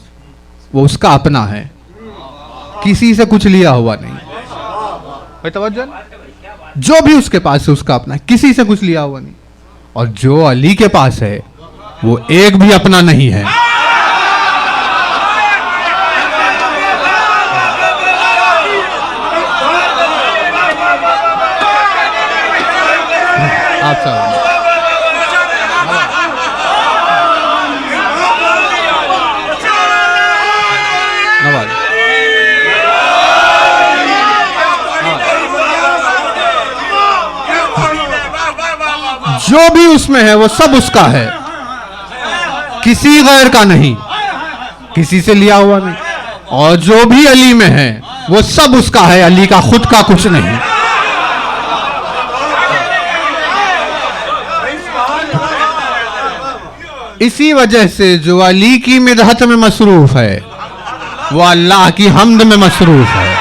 وہ اس کا اپنا ہے, کسی سے کچھ لیا ہوا نہیں. توجہ, جو بھی اس کے پاس ہے اس کا اپنا ہے, کسی سے کچھ لیا ہوا نہیں. اور جو علی کے پاس ہے وہ ایک بھی اپنا نہیں ہے. آپ سلام. جو بھی اس میں ہے وہ سب اس کا ہے, کسی غیر کا نہیں, کسی سے لیا ہوا نہیں. اور جو بھی علی میں ہے وہ سب اس کا ہے, علی کا خود کا کچھ نہیں. اسی وجہ سے جو علی کی مدحت میں مصروف ہے وہ اللہ کی حمد میں مصروف ہے.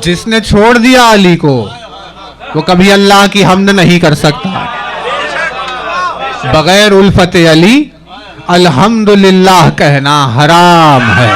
جس نے چھوڑ دیا علی کو وہ کبھی اللہ کی حمد نہیں کر سکتا. بغیر الفت علی الحمدللہ کہنا حرام ہے.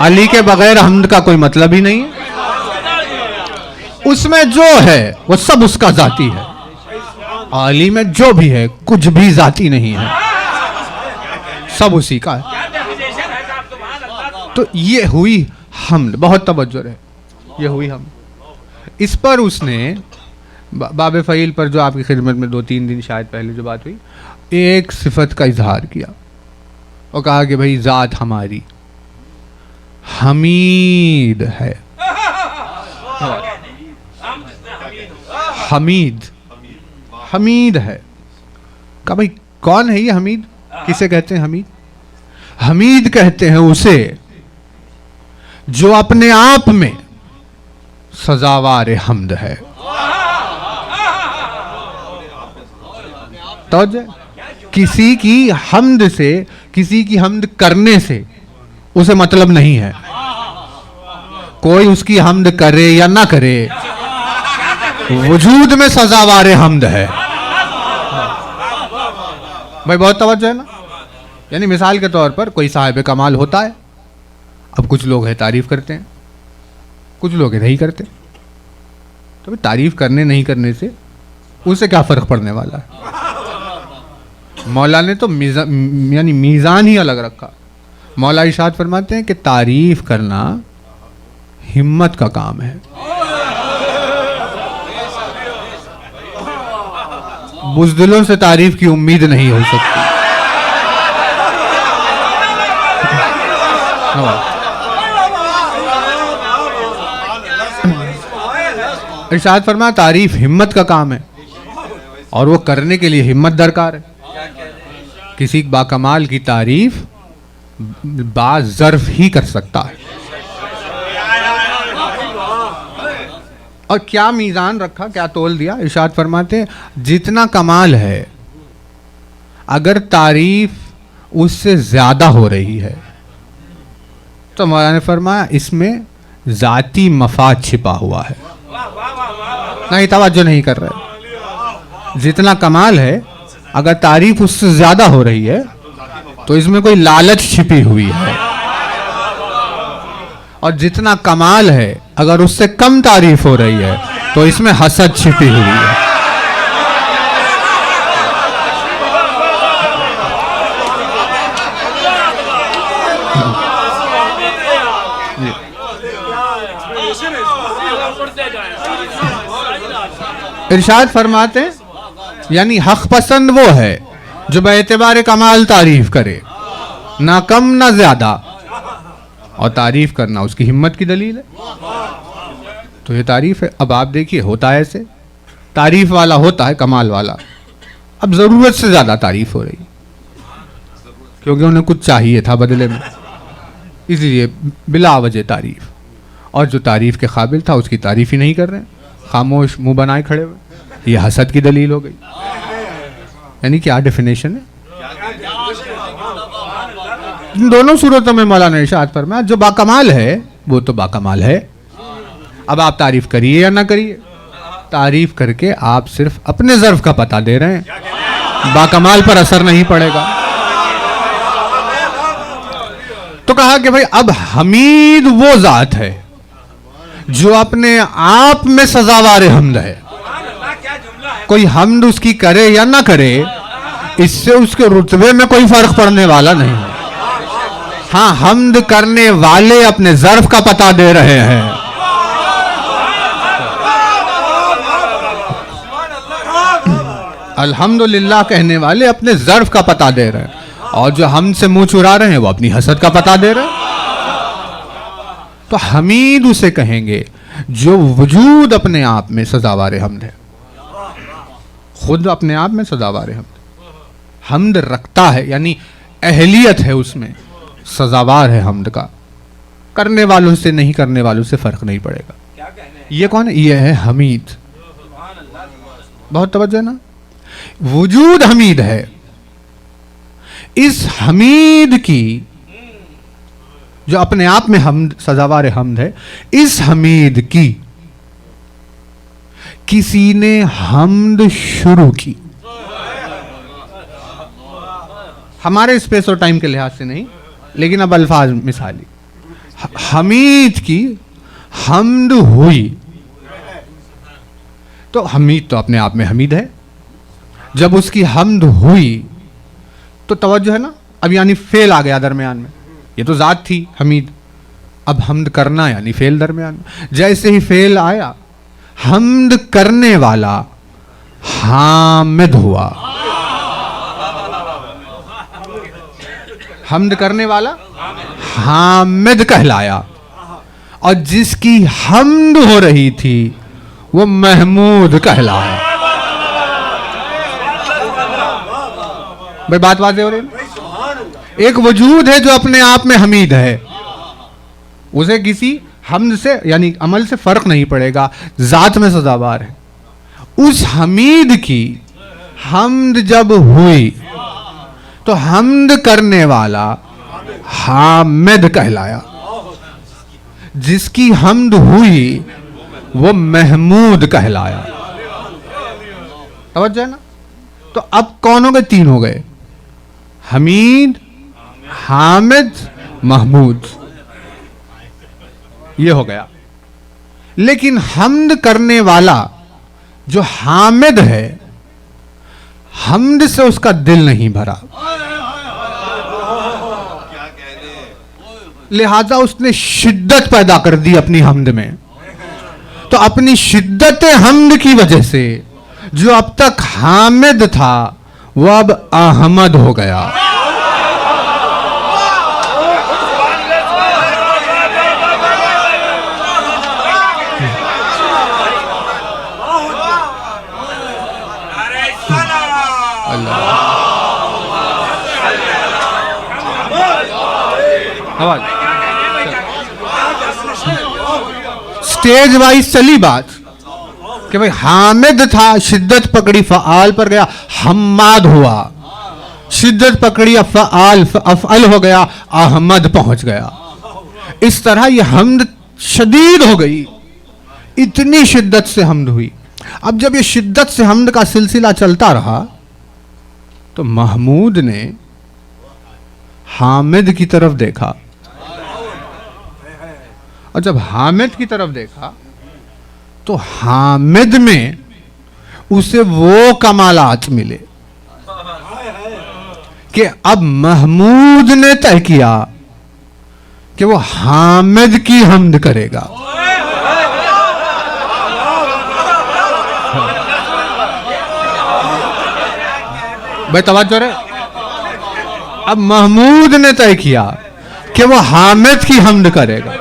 علی کے بغیر حمد کا کوئی مطلب ہی نہیں ہے. اس میں جو ہے وہ سب اس کا ذاتی ہے. علی میں جو بھی ہے کچھ بھی ذاتی نہیں ہے, سب اسی کا ہے. تو یہ ہوئی حمد. بہت توجہ ہے, یہ ہوئی حمد. اس پر اس نے باب فعیل پر جو آپ کی خدمت میں 2-3 دن شاید پہلے جو بات ہوئی, ایک صفت کا اظہار کیا اور کہا کہ بھئی ذات ہماری حمید ہے. حمید ہے. کہا بھئی کون ہے یہ حمید؟ کسے کہتے ہیں حمید؟ حمید کہتے ہیں اسے جو اپنے آپ میں سزاوار حمد ہے. توجہ, کسی کی حمد سے, کسی کی حمد کرنے سے اسے مطلب نہیں ہے. کوئی اس کی حمد کرے یا نہ کرے, وجود میں سزاوار حمد ہے. بھائی بہت توجہ ہے نا. یعنی مثال کے طور پر کوئی صاحب کمال ہوتا ہے, اب کچھ لوگ ہیں تعریف کرتے ہیں, کچھ لوگ نہیں کرتے. تو تعریف کرنے نہیں کرنے سے اسے کیا فرق پڑنے والا ہے؟ مولا نے تو یعنی میزان ہی الگ رکھا. مولا ارشاد فرماتے ہیں کہ تعریف کرنا ہمت کا کام ہے. بزدلوں سے تعریف کی امید نہیں ہو سکتی. ارشاد فرمایا تعریف ہمت کا کام ہے اور وہ کرنے کے لیے ہمت درکار ہے. کسی باکمال کی تعریف بعض ظرف ہی کر سکتا ہے. اور کیا میزان رکھا, کیا تول دیا. ارشاد فرماتے جتنا کمال ہے اگر تعریف اس سے زیادہ ہو رہی ہے تو مولانا نے فرمایا اس میں ذاتی مفاد چھپا ہوا ہے. نہیں, توجہ نہیں کر رہے. جتنا کمال ہے اگر تعریف اس سے زیادہ ہو رہی ہے تو اس میں کوئی لالچ چھپی ہوئی ہے, اور جتنا کمال ہے اگر اس سے کم تعریف ہو رہی ہے تو اس میں حسد چھپی ہوئی ہے. ارشاد فرماتے یعنی حق پسند وہ ہے جو بے اعتبار کمال تعریف کرے, نہ کم نہ زیادہ, اور تعریف کرنا اس کی ہمت کی دلیل ہے. تو یہ تعریف ہے. اب آپ دیکھیے ہوتا ہے ایسے, تعریف والا ہوتا ہے کمال والا, اب ضرورت سے زیادہ تعریف ہو رہی کیونکہ انہیں کچھ چاہیے تھا بدلے میں, اس لیے بلا وجہ تعریف. اور جو تعریف کے قابل تھا اس کی تعریف ہی نہیں کر رہے, خاموش منہ بنائے کھڑے ہوئے. یہ حسد کی دلیل ہو گئی. یعنی کیا ڈیفینیشن ہے ان دونوں صورتوں میں. مولانا ارشاد فرمایا جو باکمال ہے وہ تو باکمال ہے. اب آپ تعریف کریے یا نہ کریے, تعریف کر کے آپ صرف اپنے ظرف کا پتہ دے رہے ہیں, باکمال پر اثر نہیں پڑے گا. تو کہا کہ بھائی اب حمید وہ ذات ہے جو اپنے آپ میں سزاوار حمد ہے. کوئی حمد اس کی کرے یا نہ کرے اس سے اس کے رتبے میں کوئی فرق پڑنے والا نہیں ہے. ہاں, حمد کرنے والے اپنے ظرف کا پتہ دے رہے ہیں. الحمدللہ کہنے والے اپنے ظرف کا پتہ دے رہے ہیں, اور جو حمد سے منہ چرا رہے ہیں وہ اپنی حسد کا پتہ دے رہے ہیں. تو حمید اسے کہیں گے جو وجود اپنے آپ میں سزاوار حمد ہے, خود اپنے آپ میں سزاوار حمد رکھتا ہے, یعنی اہلیت ہے اس میں, سزاوار ہے حمد کا. کرنے والوں سے نہیں کرنے والوں سے فرق نہیں پڑے گا. یہ کون ہے؟ یہ ہے حمید. بہت توجہ نا, وجود حمید ہے. اس حمید کی جو اپنے آپ میں حمد سزاوار حمد ہے, اس حمید کی کسی نے حمد شروع کی. ہمارے اسپیس اور ٹائم کے لحاظ سے نہیں, لیکن اب الفاظ مثالی. حمید کی حمد ہوئی تو حمید تو اپنے آپ میں حمید ہے. جب اس کی حمد ہوئی تو توجہ ہے نا, اب یعنی فعل آ گیا درمیان میں. یہ تو ذات تھی حمید, اب حمد کرنا یعنی فعل درمیان میں. جیسے ہی فعل آیا, حمد کرنے والا حامد ہوا. حمد کرنے والا حامد کہلایا, اور جس کی حمد ہو رہی تھی وہ محمود کہلایا. بھئی بات واضح ہو رہی ہے. ایک وجود ہے جو اپنے آپ میں حمید ہے, اسے کسی حمد سے یعنی عمل سے فرق نہیں پڑے گا, ذات میں سزاوار ہے. اس حمید کی حمد جب ہوئی تو حمد کرنے والا حامد کہلایا, جس کی حمد ہوئی وہ محمود کہلایا. توجہ ہے نا. تو اب کون ہو گئے؟ تین ہو گئے, حمید, حامد, محمود. یہ ہو گیا. لیکن حمد کرنے والا جو حامد ہے, حمد سے اس کا دل نہیں بھرا, لہذا اس نے شدت پیدا کر دی اپنی حمد میں. تو اپنی شدت حمد کی وجہ سے جو اب تک حامد تھا وہ اب احمد ہو گیا. سٹیج وائز چلی بات کہ بھئی حامد تھا، شدت پکڑی فعال پر گیا، حماد ہوا، شدت پکڑی فعال افعل ہو گیا، احمد پہنچ گیا. اس طرح یہ حمد شدید ہو گئی، اتنی شدت سے حمد ہوئی. اب جب یہ شدت سے حمد کا سلسلہ چلتا رہا تو محمود نے حامد کی طرف دیکھا، اور جب حامد کی طرف دیکھا تو حامد میں اسے وہ کمالات ملے کہ اب محمود نے طے کیا کہ وہ حامد کی حمد کرے گا. بھائی توجہ رہے، اب محمود نے طے کیا کہ وہ حامد کی حمد کرے گا.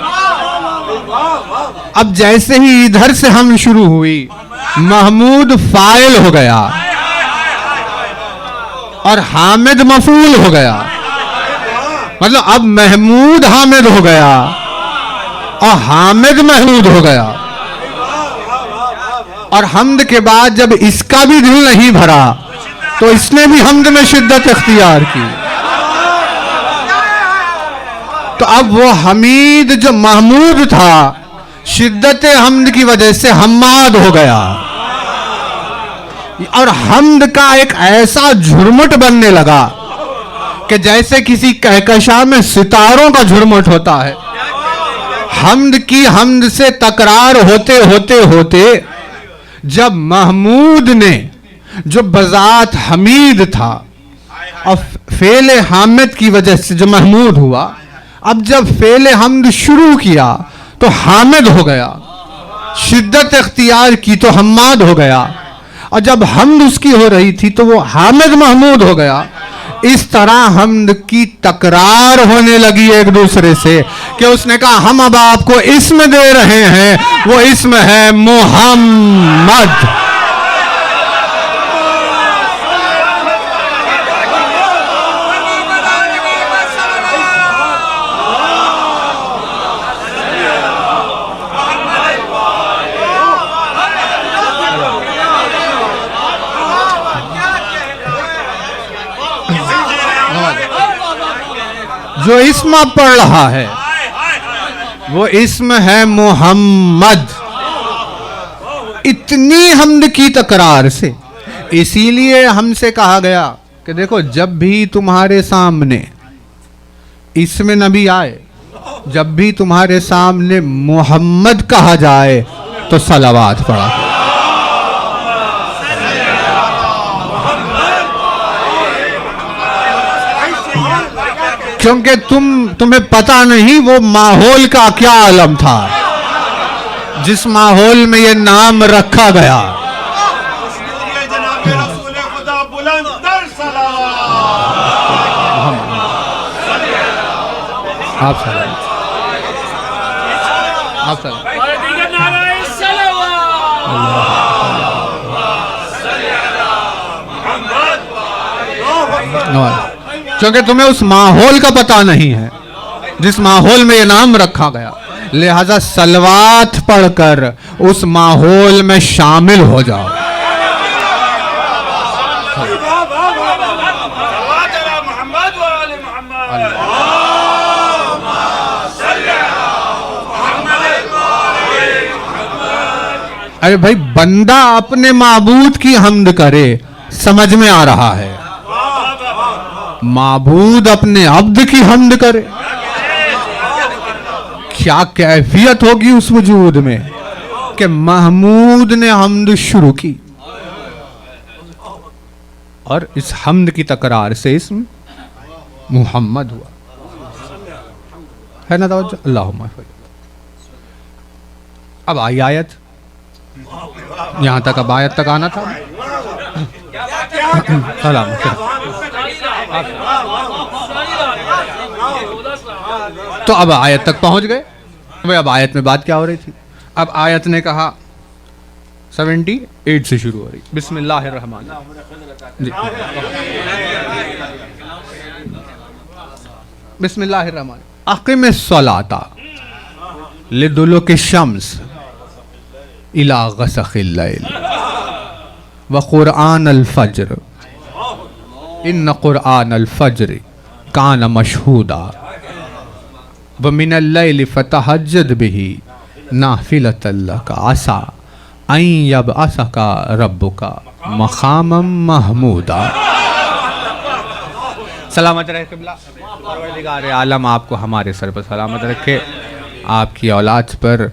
اب جیسے ہی ادھر سے ہم شروع ہوئی، محمود فاعل ہو گیا اور حامد مفعول ہو گیا. مطلب اب محمود حامد ہو گیا اور حامد محمود ہو گیا. اور حمد کے بعد جب اس کا بھی دل نہیں بھرا تو اس نے بھی حمد میں شدت اختیار کی. تو اب وہ حمید جو محمود تھا شدت حمد کی وجہ سے حماد ہو گیا، اور حمد کا ایک ایسا جھرمٹ بننے لگا کہ جیسے کسی کہکشاں میں ستاروں کا جھرمٹ ہوتا ہے. حمد کی حمد سے تکرار ہوتے ہوتے ہوتے جب محمود نے جو بذات حمید تھا اور فعل حامد کی وجہ سے جو محمود ہوا، اب جب فعل حمد شروع کیا تو حامد ہو گیا، شدت اختیار کی تو حماد ہو گیا، اور جب حمد اس کی ہو رہی تھی تو وہ حامد محمود ہو گیا. اس طرح حمد کی تکرار ہونے لگی ایک دوسرے سے کہ اس نے کہا ہم اب آپ کو اسم دے رہے ہیں، وہ اسم ہے محمد. جو اسم اب پڑھ رہا ہے وہ اسم ہے محمد. اتنی حمد کی تکرار سے، اسی لیے ہم سے کہا گیا کہ دیکھو جب بھی تمہارے سامنے اسم نبی آئے، جب بھی تمہارے سامنے محمد کہا جائے تو صلوات پڑھا. کیونکہ تمہیں پتہ نہیں وہ ماحول کا کیا عالم تھا جس ماحول میں یہ نام رکھا گیا. آپ سلام. کیونکہ تمہیں اس ماحول کا پتہ نہیں ہے جس ماحول میں یہ نام رکھا گیا، لہذا صلوات پڑھ کر اس ماحول میں شامل ہو جاؤ. ارے بھائی بندہ اپنے معبود کی حمد کرے سمجھ میں آ رہا ہے، معبود اپنے عبد کی حمد کرے کیا کیفیت ہوگی اس وجود میں کہ محمود نے حمد شروع کی اور اس حمد کی تکرار سے اسم محمد ہوا ہے نا. توجہ اللہم. اب آئی آیت، یہاں تک اب آیت تک آنا تھا. سلامت. تو اب آیت تک پہنچ گئے. اب آیت میں بات کیا ہو رہی تھی؟ اب آیت نے کہا 78 سے شروع ہو رہی. بسم اللہ الرحمن جی. بسم اللہ الرحمن. اقم الصلاۃ لدلوک الشمس الی غسق اللیل وقرآن الفجر ان قرآن الفجر کان مشہودا ومن اللیل فتہجد بہ نافلۃ لک عسیٰ ان یبعثک ربک مقاما محمودا. سلامت رہے قبلہ. پروردگار عالم آپ کو ہمارے سر پر سلامت رکھے، آپ کی اولاد پر،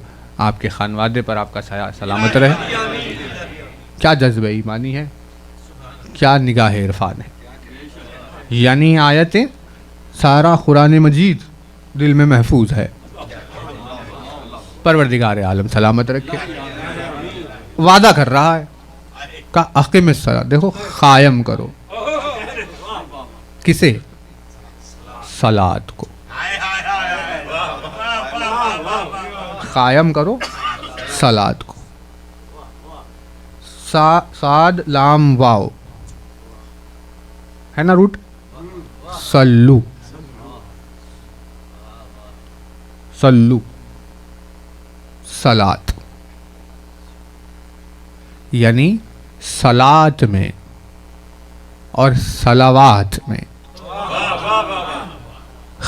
آپ کے خانوادے پر آپ کا سایہ سلامت رہے. کیا جذبہ ایمانی ہے، کیا نگاہ عرفان ہے. یعنی آیتیں سارا قرآن مجید دل میں محفوظ ہے. پروردگار عالم سلامت رکھے. وعدہ کر رہا ہے کہ اقیم الصلاۃ، دیکھو قائم کرو. کسے؟ صلاۃ کو. قائم کرو صلاۃ کو. صاد لام واو ہے نا روٹ. صلو صلو صلاۃ، یعنی صلاۃ میں اور صلوات میں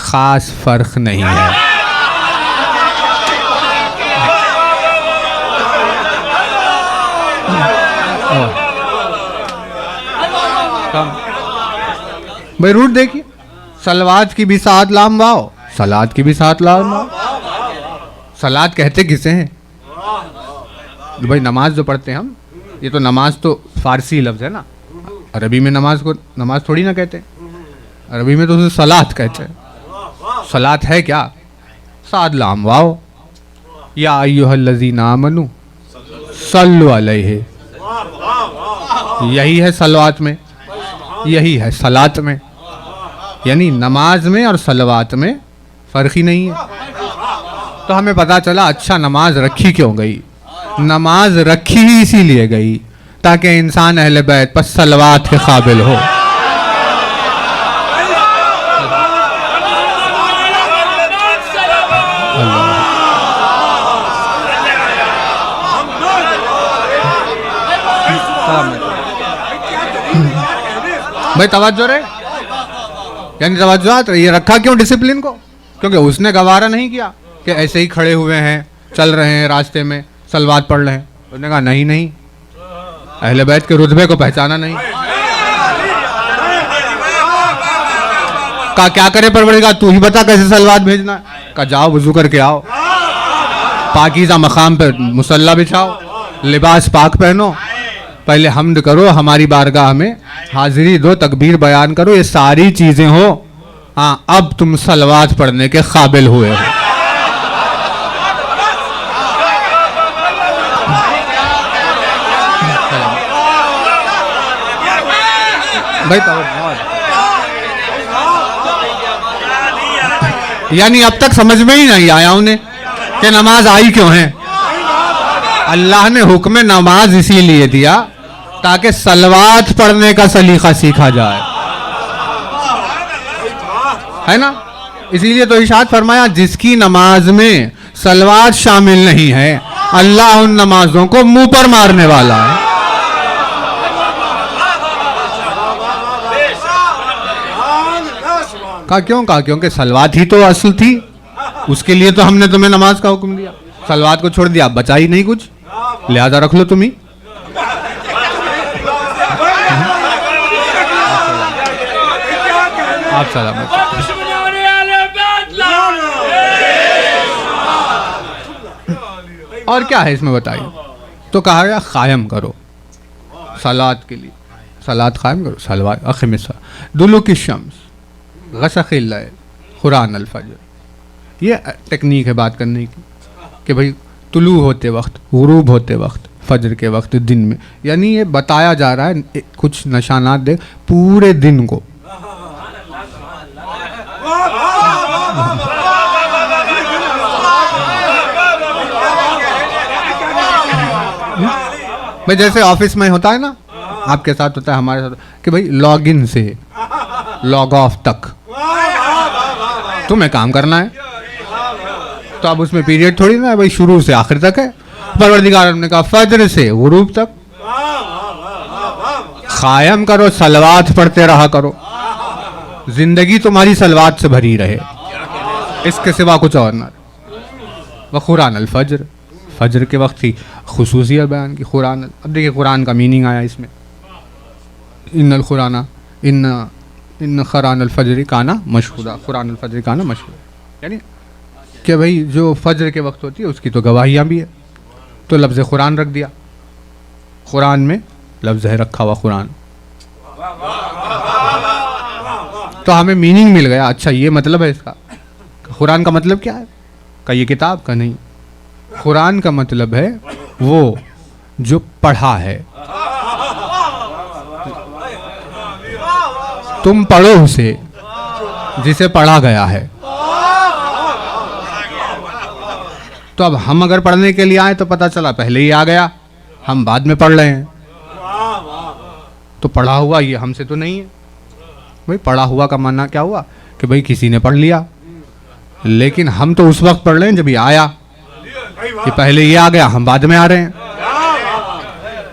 خاص فرق نہیں ہے. بھائی روٹ دیکھیے، صلوات کی بھی 7 لام واو، صلاۃ کی بھی 7 لام واو. صلاۃ کہتے کسے ہیں؟ بھائی نماز جو پڑھتے ہیں ہم، یہ تو نماز تو فارسی لفظ ہے نا. عربی میں نماز کو نماز تھوڑی نہ کہتے ہیں، عربی میں تو اسے صلاۃ کہتے ہیں. صلاۃ ہے کیا؟ 7 لام واو. یا ایھا الذین آمنوا صلوا علیہ، یہی ہے صلوات میں، یہی ہے صلاۃ میں. یعنی نماز میں اور صلوات میں فرق ہی نہیں ہے. تو ہمیں پتا چلا اچھا نماز رکھی کیوں گئی. نماز رکھی ہی اسی لیے گئی تاکہ انسان اہل بیت پر صلوات کے قابل ہو. بھائی توجہ رہے، یعنی توجہات یہ رکھا کیوں ڈسپلن کو؟ کیونکہ اس نے گوارا نہیں کیا کہ ایسے ہی کھڑے ہوئے ہیں، چل رہے ہیں راستے میں، صلوات پڑھ رہے ہیں. اس نے کہا نہیں، اہل بیت کے رتبے کو پہچانا نہیں. کہا کیا کرے پروردگار، تو ہی بتا کیسے صلوات بھیجنا ہے. کہا جاؤ وضو کر کے آؤ، پاکیزہ مقام پہ مصلی بچھاؤ، لباس پاک پہنو، پہلے حمد کرو، ہماری بارگاہ میں حاضری دو، تکبیر بیان کرو، یہ ساری چیزیں ہو، ہاں اب تم صلوات پڑھنے کے قابل ہوئے ہو. بھائی یعنی اب تک سمجھ میں ہی نہیں آیا انہیں کہ نماز آئی کیوں ہے. اللہ نے حکم نماز اسی لیے دیا تاکہ صلوات پڑھنے کا سلیقہ سیکھا جائے، ہے نا. اسی لیے تو ارشاد فرمایا جس کی نماز میں صلوات شامل نہیں ہے اللہ ان نمازوں کو منہ پر مارنے والا ہے. کہا کیوں؟ کہا کیونکہ صلوات ہی تو اصل تھی، اس کے لیے تو ہم نے تمہیں نماز کا حکم دیا. صلوات کو چھوڑ دیا، بچا ہی نہیں کچھ، لہذا رکھ لو تم ہی. آپ سلامت. اور کیا ہے اس میں بتائیے؟ تو کہا گیا قائم کرو صلوات کے لیے، صلوات قائم کرو. صلوات اقیم الصلاۃ دلوک الشمس غسق اللیل قرآن الفجر. یہ ٹیکنیک ہے بات کرنے کی کہ بھئی طلوع ہوتے وقت، غروب ہوتے وقت فجر کے وقت دن میں، یعنی یہ بتایا جا رہا ہے کچھ نشانات دے پورے دن کو. بھائی جیسے آفس میں ہوتا ہے نا، آپ کے ساتھ ہوتا ہے، ہمارے ساتھ کہ بھائی لاگ ان سے لاگ آف تک تمہیں کام کرنا ہے، تو اب اس میں پیریڈ تھوڑی نا ہے بھائی، شروع سے آخر تک ہے. پروردگار نے کہا فجر سے غروب تک قائم کرو، صلوات پڑھتے رہا کرو، زندگی تمہاری صلوات سے بھری رہے، اس کے سوا کچھ اور نہ. وقرآن الفجر، فجر کے وقت کی خصوصیت بیان کی. قرآن، اب دیکھیں قرآن کا میننگ آیا اس میں، ان القرآن ان قرآن الفجر کانا مشہورا، قرآن الفجر کانا مشہورا، یعنی کہ بھائی جو فجر کے وقت ہوتی ہے اس کی تو گواہیاں بھی ہے، تو لفظ قرآن رکھ دیا. قرآن میں لفظ ہے رکھا ہوا قرآن، تو ہمیں میننگ مل گیا. اچھا یہ مطلب ہے اس کا، قرآن کا مطلب کیا ہے؟ کہ یہ کتاب کا نہیں، قرآن کا مطلب ہے وہ جو پڑھا ہے. تم پڑھو اسے جسے پڑھا گیا ہے. تو اب ہم اگر پڑھنے کے لیے آئے تو پتہ چلا پہلے ہی آ گیا، ہم بعد میں پڑھ رہے ہیں، تو پڑھا ہوا یہ ہم سے تو نہیں ہے. بھائی پڑھا ہوا کا معنی کیا ہوا کہ بھائی کسی نے پڑھ لیا، لیکن ہم تو اس وقت پڑھ رہے ہیں جب یہ آیا، کہ پہلے یہ آ گیا ہم بعد میں آ رہے ہیں.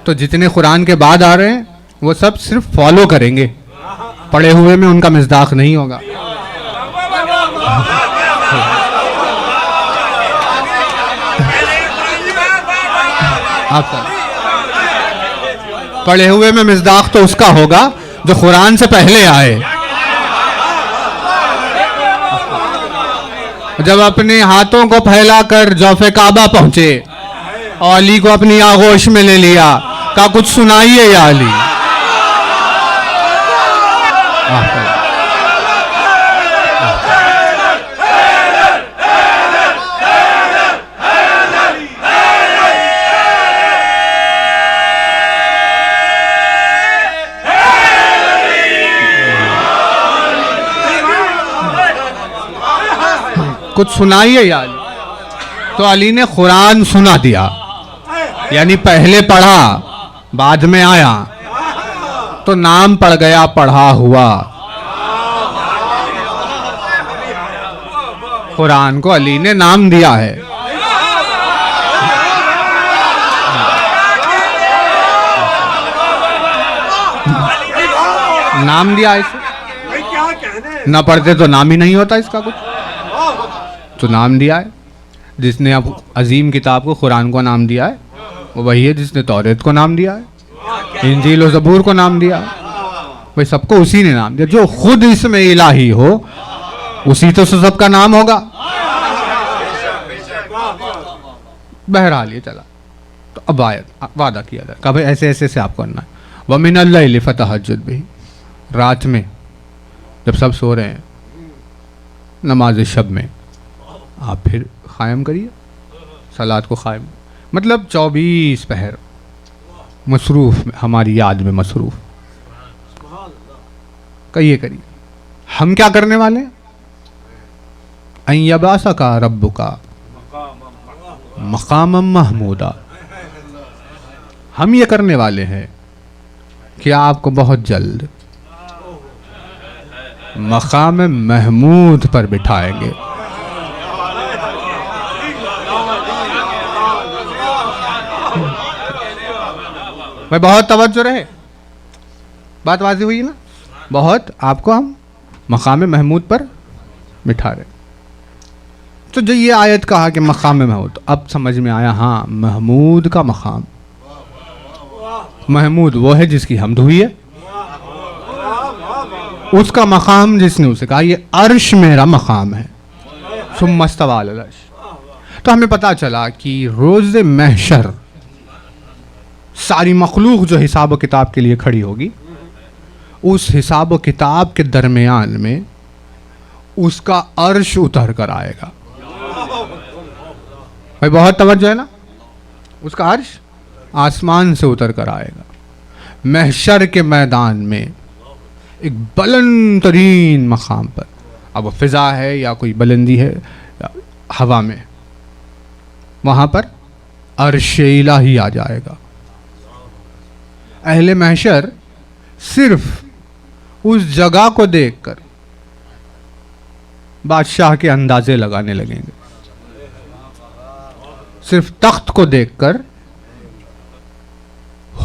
تو جتنے قرآن کے بعد آ رہے ہیں وہ سب صرف فالو کریں گے، پڑھے ہوئے میں ان کا مصداق نہیں ہوگا. پڑھے ہوئے میں مصداق تو اس کا ہوگا جو قرآن سے پہلے آئے. جب اپنے ہاتھوں کو پھیلا کر جوف کعبہ پہنچے اور علی کو اپنی آغوش میں لے لیا، کہا کچھ سنائیے یا علی. کچھ سنائیے یا علی. تو علی نے قرآن سنا دیا، یعنی پہلے پڑھا بعد میں آیا، تو نام پڑ گیا پڑھا ہوا. قرآن کو علی نے نام دیا ہے. نام دیا اسے، نہ پڑھتے تو نام ہی نہیں ہوتا اس کا کچھ، تو نام دیا ہے. جس نے اب عظیم کتاب کو قرآن کو نام دیا ہے وہ وہی ہے جس نے توریت کو نام دیا ہے، انجیل و زبور کو نام دیا ہے. بھائی سب کو اسی نے نام دیا، جو خود اس میں الہی ہو اسی تو سب کا نام ہوگا. بہرحال یہ چلا. تو اب آیت وعدہ کیا جائے کہ بھائی ایسے ایسے سے آپ کرنا ہے. وَمِنَ اللَّيْلِ فَتَهَجَّدْ بِهِ، رات میں جب سب سو رہے ہیں، نماز شب میں آپ پھر قائم کریے صلاۃ کو. قائم مطلب 24 پہر مصروف، ہماری یاد میں مصروف کہیے کریے. ہم کیا کرنے والے ہیں؟ اَن يَبْعَثَكَ رَبُّكَ مَقَامًا مَحْمُودًا. ہم یہ کرنے والے ہیں کہ آپ کو بہت جلد مقام محمود پر بٹھائیں گے. بھائی بہت توجہ رہے، بات واضح ہوئی نا، بہت آپ کو ہم مقام محمود پر بٹھا رہے. تو جو یہ آیت کہا کہ مقام محمود، اب سمجھ میں آیا. ہاں محمود کا مقام، محمود وہ ہے جس کی حمد ہوئی ہے، اس کا مقام جس نے اسے کہا یہ عرش میرا مقام ہے. ثم استوى علی العرش. تو ہمیں پتا چلا کہ روز محشر ساری مخلوق جو حساب و کتاب کے لیے کھڑی ہوگی، اس حساب و کتاب کے درمیان میں اس کا عرش اتر کر آئے گا. بھائی بہت توجہ ہے نا، اس کا عرش آسمان سے اتر کر آئے گا، محشر کے میدان میں ایک بلند ترین مقام پر، اب وہ فضا ہے یا کوئی بلندی ہے یا ہوا میں، وہاں پر عرش الہی آ جائے گا۔ اہل محشر صرف اس جگہ کو دیکھ کر بادشاہ کے اندازے لگانے لگیں گے، صرف تخت کو دیکھ کر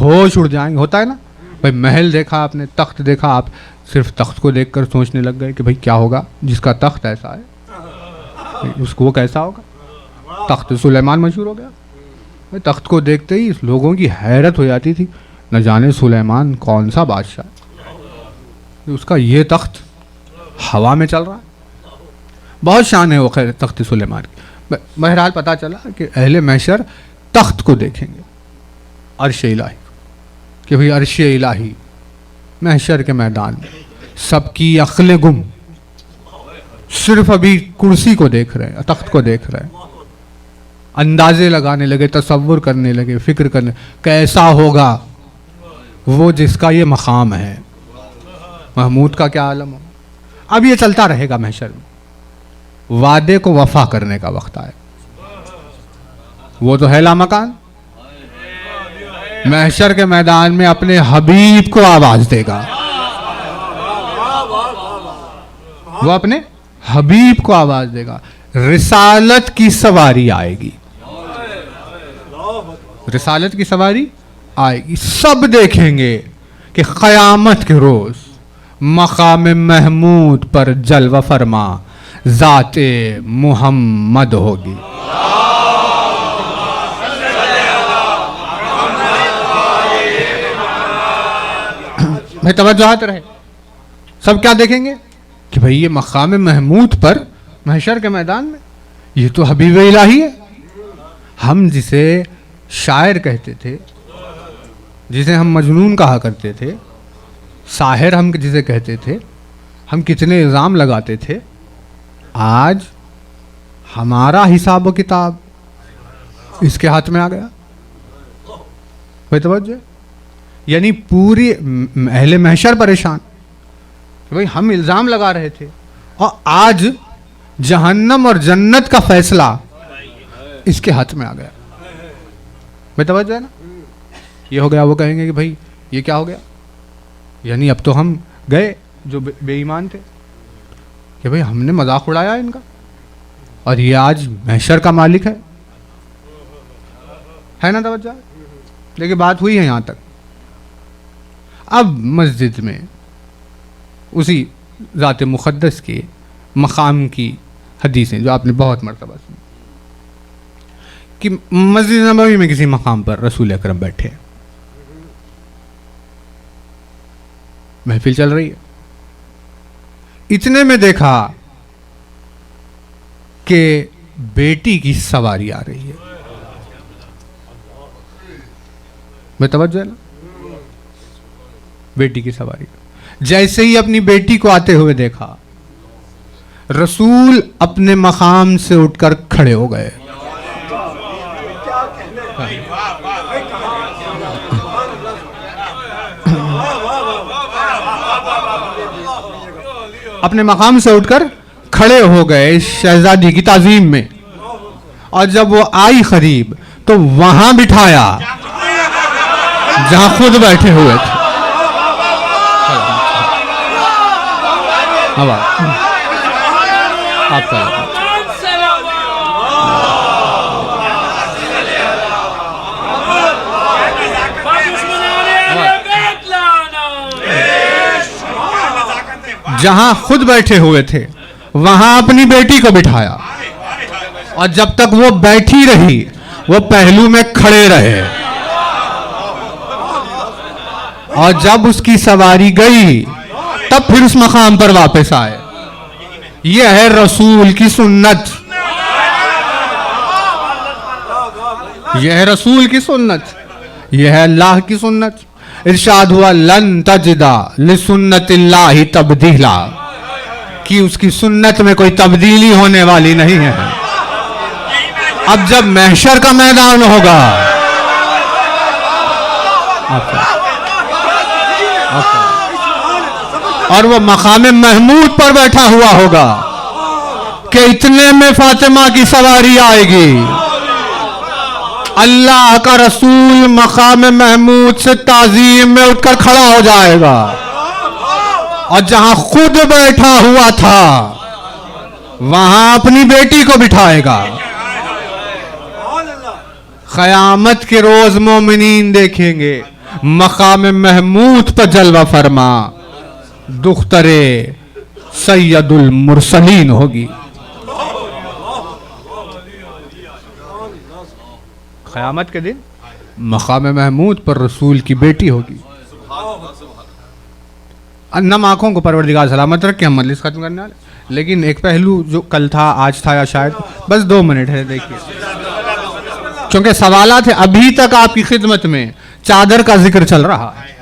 ہوش اڑ جائیں گے۔ ہوتا ہے نا بھائی، محل دیکھا آپ نے، تخت دیکھا، آپ صرف تخت کو دیکھ کر سوچنے لگ گئے کہ بھائی کیا ہوگا جس کا تخت ایسا ہے، اس کو وہ کیسا ہوگا۔ تخت سلیمان مشہور ہو گیا، تخت کو دیکھتے ہی لوگوں کی حیرت ہو جاتی تھی، نہ جانے سلیمان کون سا بادشاہ ہے، اس کا یہ تخت ہوا میں چل رہا ہے، بہت شان ہے وہ خیر تخت سلیمان کی۔ بہرحال پتہ چلا کہ اہل محشر تخت کو دیکھیں گے، عرش الہی، کہ بھئی عرش الہی محشر کے میدان میں سب کی عقلیں گم، صرف ابھی کرسی کو دیکھ رہے ہیں، تخت کو دیکھ رہے ہیں، اندازے لگانے لگے، تصور کرنے لگے، فکر کرنے کیسا ہوگا وہ جس کا یہ مقام ہے، محمود کا کیا عالم ہو۔ اب یہ چلتا رہے گا محشر میں، وعدے کو وفا کرنے کا وقت آئے، وہ تو ہے لامکان، محشر کے میدان میں اپنے حبیب کو آواز دے گا، وہ اپنے حبیب کو آواز دے گا، رسالت کی سواری آئے گی، رسالت کی سواری آئے گی، سب دیکھیں گے کہ قیامت کے روز مقام محمود پر جلوہ فرما ذات محمد ہوگی۔ بھائی توجہات رہے، سب کیا دیکھیں گے کہ بھئی یہ مقام محمود پر محشر کے میدان میں یہ تو حبیب الہی ہے، ہم جسے شاعر کہتے تھے، جسے ہم مجنون کہا کرتے تھے، ساحر ہم جسے کہتے تھے، ہم کتنے الزام لگاتے تھے، آج ہمارا حساب و کتاب اس کے ہاتھ میں آ گیا۔ بھائی توجہ، یعنی پوری اہل محشر پریشان کہ بھئی ہم الزام لگا رہے تھے، اور آج جہنم اور جنت کا فیصلہ اس کے ہاتھ میں آ گیا۔ بھائی توجہ ہے نا، یہ ہو گیا، وہ کہیں گے کہ بھئی یہ کیا ہو گیا، یعنی اب تو ہم گئے جو بے ایمان تھے کہ بھئی ہم نے مذاق اڑایا ان کا، اور یہ آج محشر کا مالک ہے نا توجہ۔ لیکن بات ہوئی ہے یہاں تک، اب مسجد میں اسی ذات مقدس کے مقام کی حدیثیں جو آپ نے بہت مرتبہ سنی کہ مسجد نبوی میں کسی مقام پر رسول اکرم بیٹھے، محفل چل رہی ہے، اتنے میں دیکھا کہ بیٹی کی سواری آ رہی ہے۔ میں توجہ ہے نا، بیٹی کی سواری، جیسے ہی اپنی بیٹی کو آتے ہوئے دیکھا، رسول اپنے مقام سے اٹھ کر کھڑے ہو گئے۔ اپنے مقام سے اٹھ کر کھڑے ہو گئے شہزادی کی تعظیم میں، اور جب وہ آئی قریب تو وہاں بٹھایا جہاں خود بیٹھے ہوئے تھے۔ آپ کا جہاں خود بیٹھے ہوئے تھے وہاں اپنی بیٹی کو بٹھایا، اور جب تک وہ بیٹھی رہی وہ پہلو میں کھڑے رہے، اور جب اس کی سواری گئی تب پھر اس مقام پر واپس آئے۔ یہ ہے رسول کی سنت، یہ ہے رسول کی سنت، یہ ہے اللہ کی سنت۔ ارشاد ہوا لن تجدا لسنت اللہ تبدیلا، کہ اس کی سنت میں کوئی تبدیلی ہونے والی نہیں ہے۔ اب جب محشر کا میدان ہوگا اور وہ مقام محمود پر بیٹھا ہوا ہوگا کہ اتنے میں فاطمہ کی سواری آئے گی. اللہ کا رسول مقام محمود سے تعظیم میں اٹھ کر کھڑا ہو جائے گا اور جہاں خود بیٹھا ہوا تھا وہاں اپنی بیٹی کو بٹھائے گا. قیامت کے روز مومنین دیکھیں گے مقام محمود پر جلوہ فرما دختر سید المرسلین ہوگی. قیامت کے دن مقام محمود پر رسول کی بیٹی ہوگی. نم آنکھوں کو پروردگار سلامت رکھے. ہم مجلس ختم کرنے والے لیکن ایک پہلو جو کل تھا آج تھا یا شاید بس 2 منٹ ہے دیکھیے چونکہ سوالات ہیں. ابھی تک آپ کی خدمت میں چادر کا ذکر چل رہا ہے.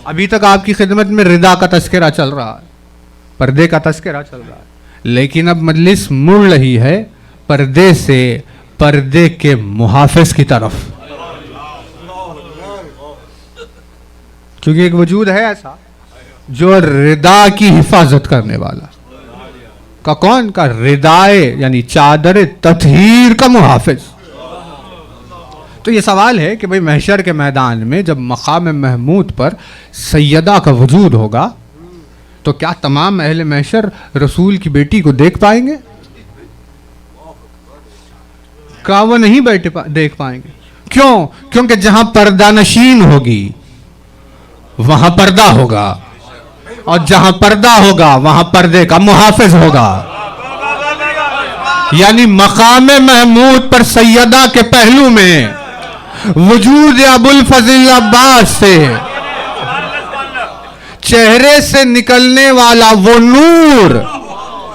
ابھی تک آپ کی خدمت میں ردا کا تذکرہ چل رہا ہے. پردے کا تذکرہ چل رہا ہے. لیکن اب مجلس مڑ رہی ہے پردے سے پردے کے محافظ کی طرف. کیونکہ ایک وجود ہے ایسا جو ردا کی حفاظت کرنے والا کا کون کا ردائے یعنی چادر تطہیر کا محافظ. تو یہ سوال ہے کہ بھئی محشر کے میدان میں جب مقام محمود پر سیدہ کا وجود ہوگا تو کیا تمام اہل محشر رسول کی بیٹی کو دیکھ پائیں گے؟ کیا وہ نہیں دیکھ پائیں گے؟ کیوں؟ کیونکہ جہاں پردہ نشین ہوگی وہاں پردہ ہوگا اور جہاں پردہ ہوگا وہاں پردے کا محافظ ہوگا. یعنی مقام محمود پر سیدہ کے پہلو میں وجود ابو الفضل عباس سے چہرے سے نکلنے والا وہ نور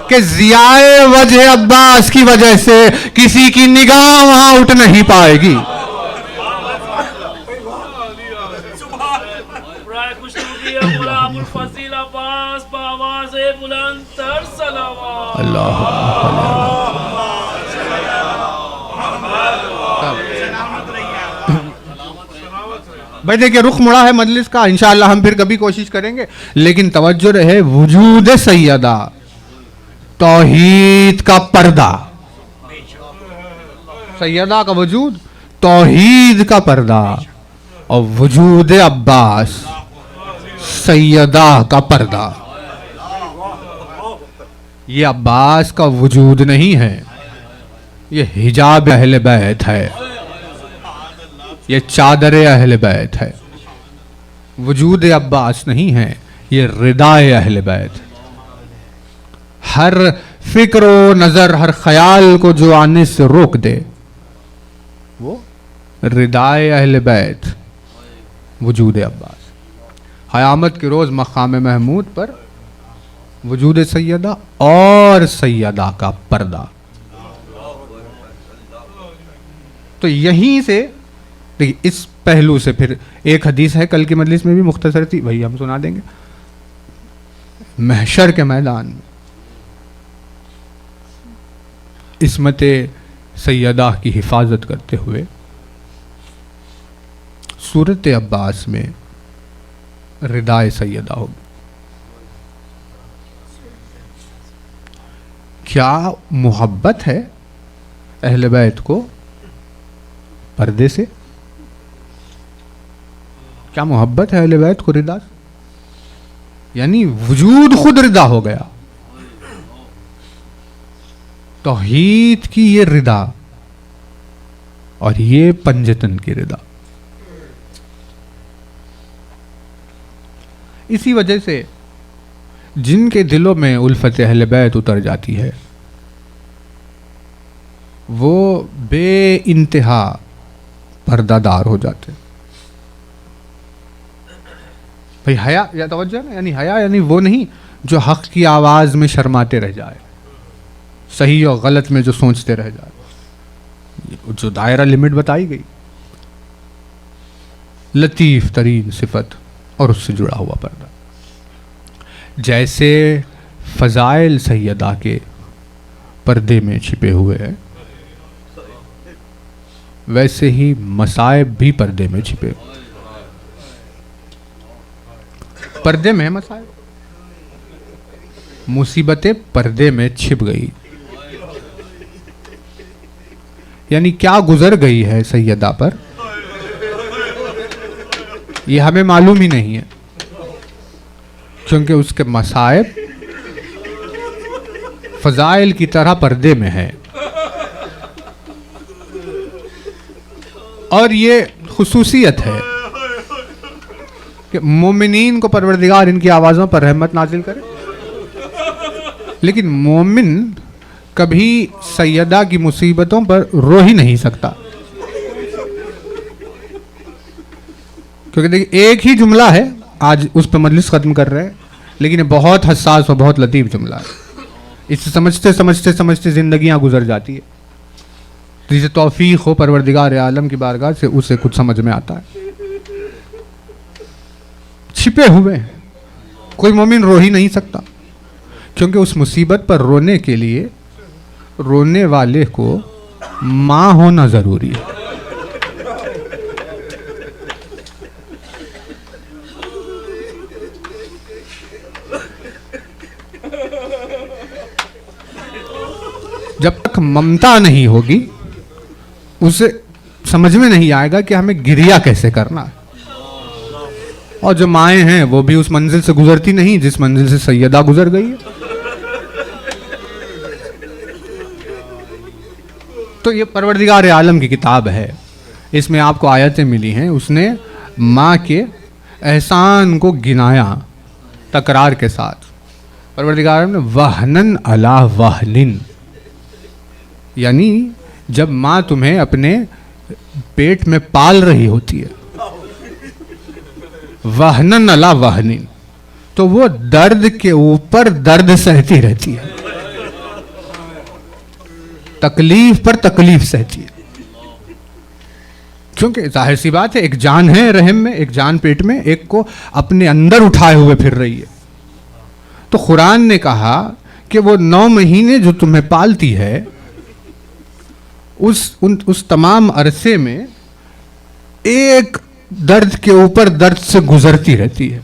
کہ ضیاء وجہ عباس کی وجہ سے کسی کی نگاہ وہاں اٹھ نہیں پائے گی. اللہ بھائی دیکھیں رخ مڑا ہے مجلس کا. انشاءاللہ ہم پھر کبھی کوشش کریں گے لیکن توجہ رہے وجود سیدہ توحید کا پردہ. سیدہ کا وجود توحید کا پردہ اور وجود عباس سیدہ کا پردہ. یہ عباس کا وجود نہیں ہے یہ حجاب اہل بیت ہے. یہ چادر اہل بیت ہے. وجود عباس نہیں ہے یہ ردائے اہل بیت. ہر فکر و نظر ہر خیال کو جو آنے سے روک دے وہ ردائے اہل بیت وجود عباس. قیامت کے روز مقام محمود پر وجود سیدہ اور سیدہ کا پردہ. تو یہیں سے اس پہلو سے پھر ایک حدیث ہے کل کی مجلس میں بھی مختصر تھی وہی ہم سنا دیں گے. محشر کے میدان میں عصمت سیدہ کی حفاظت کرتے ہوئے صورت عباس میں ردائے سیدہ ہوگی. کیا محبت ہے اہل بیت کو پردے سے؟ کیا محبت ہے اہل بیت کو ردا سے؟ یعنی وجود خود ردا ہو گیا. توحید کی یہ ردا اور یہ پنجتن کی ردا. اسی وجہ سے جن کے دلوں میں الفت اہل بیت اتر جاتی ہے وہ بے انتہا پردہ دار ہو جاتے. بھئی حیا یا توجہ نا یعنی حیا یعنی وہ نہیں جو حق کی آواز میں شرماتے رہ جائے صحیح اور غلط میں جو سوچتے رہ جائے. جو دائرہ لمٹ بتائی گئی لطیف ترین صفت اور اس سے جڑا ہوا پردہ. جیسے فضائل سیدہ کے پردے میں چھپے ہوئے ہیں ویسے ہی مصائب بھی پردے میں چھپے ہوئے. پردے میں مسائل، مصیبتیں پردے میں چھپ گئی. یعنی کیا گزر گئی ہے سیدہ پر یہ ہمیں معلوم ہی نہیں ہے، کیونکہ اس کے مصائب فضائل کی طرح پردے میں ہے. اور یہ خصوصیت ہے کہ مومنین کو پروردگار ان کی آوازوں پر رحمت نازل کرے، لیکن مومن کبھی سیدہ کی مصیبتوں پر رو ہی نہیں سکتا. کیونکہ دیکھیں ایک ہی جملہ ہے، آج اس پہ مجلس ختم کر رہے ہیں، لیکن یہ بہت حساس اور بہت لطیف جملہ ہے. اسے سمجھتے زندگیاں گزر جاتی ہے. جسے توفیق ہو پروردگار عالم کی بارگاہ سے اسے کچھ سمجھ میں آتا ہے. چھپے ہوئے کوئی مومن رو ہی نہیں سکتا، کیونکہ اس مصیبت پر رونے کے لیے رونے والے کو ماں ہونا ضروری ہے. جب تک ممتا نہیں ہوگی اسے سمجھ میں نہیں آئے گا کہ ہمیں گریا کیسے کرنا ہے. اور جو مائیں ہیں وہ بھی اس منزل سے گزرتی نہیں جس منزل سے سیدہ گزر گئی ہے. تو یہ پروردگار عالم کی کتاب ہے، اس میں آپ کو آیتیں ملی ہیں. اس نے ماں کے احسان کو گنایا تکرار کے ساتھ. پروردگار نے وہنن علی وہنن، یعنی جب ماں تمہیں اپنے پیٹ میں پال رہی ہوتی ہے، وہنن علی وہنن، تو وہ درد کے اوپر درد سہتی رہتی ہے، تکلیف پر تکلیف سہتی ہے. کیونکہ ظاہر سی بات ہے، ایک جان ہے رحم میں، ایک جان پیٹ میں، ایک کو اپنے اندر اٹھائے ہوئے پھر رہی ہے. تو قرآن نے کہا کہ وہ 9 مہینے جو تمہیں پالتی ہے، اس تمام عرصے میں ایک درد کے اوپر درد سے گزرتی رہتی ہے،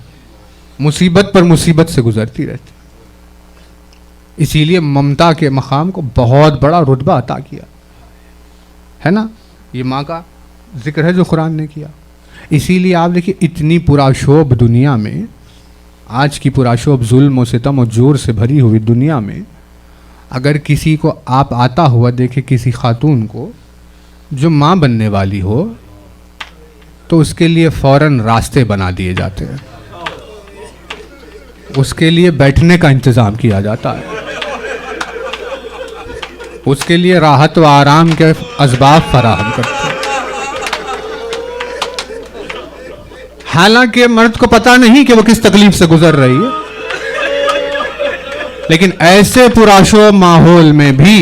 مصیبت پر مصیبت سے گزرتی رہتی ہے. اسی لیے ممتا کے مقام کو بہت بڑا رتبہ عطا کیا ہے نا. یہ ماں کا ذکر ہے جو قرآن نے کیا. اسی لیے آپ دیکھیں اتنی پرآشوب دنیا میں، آج کی پرآشوب ظلم و ستم و جور سے بھری ہوئی دنیا میں، اگر کسی کو آپ آتا ہوا دیکھیں کسی خاتون کو جو ماں بننے والی ہو، تو اس کے لیے فوراً راستے بنا دیے جاتے ہیں، اس کے لیے بیٹھنے کا انتظام کیا جاتا ہے، اس کے لیے راحت و آرام کے اسباب فراہم کرتے ہیں. حالانکہ مرد کو پتہ نہیں کہ وہ کس تکلیف سے گزر رہی ہے، لیکن ایسے پرآشوب ماحول میں بھی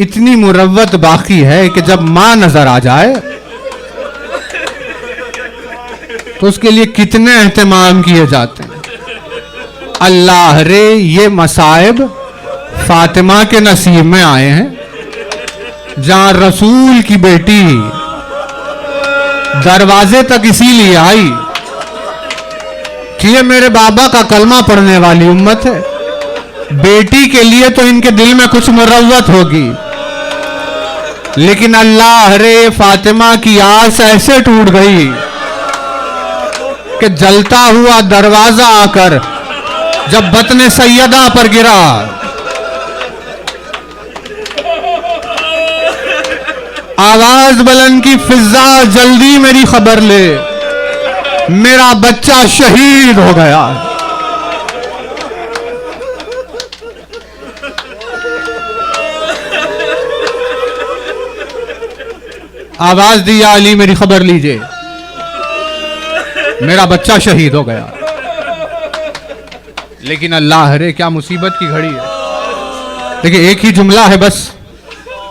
اتنی مروت باقی ہے کہ جب ماں نظر آ جائے تو اس کے لیے کتنے اہتمام کیے جاتے ہیں. اللہ رے یہ مصائب فاطمہ کے نصیب میں آئے ہیں، جہاں رسول کی بیٹی دروازے تک اسی لیے آئی کہ یہ میرے بابا کا کلمہ پڑھنے والی امت ہے، بیٹی کے لیے تو ان کے دل میں کچھ مروت ہوگی. لیکن اللہ رے فاطمہ کی آس ایسے ٹوٹ گئی کہ جلتا ہوا دروازہ آ کر جب بطن سیدہ پر گرا، آواز بلند کی فضا جلدی میری خبر لے، میرا بچہ شہید ہو گیا. آواز دی یا علی میری خبر لیجئے، میرا بچہ شہید ہو گیا. لیکن اللہ رے کیا مصیبت کی گھڑی ہے. دیکھیں ایک ہی جملہ ہے بس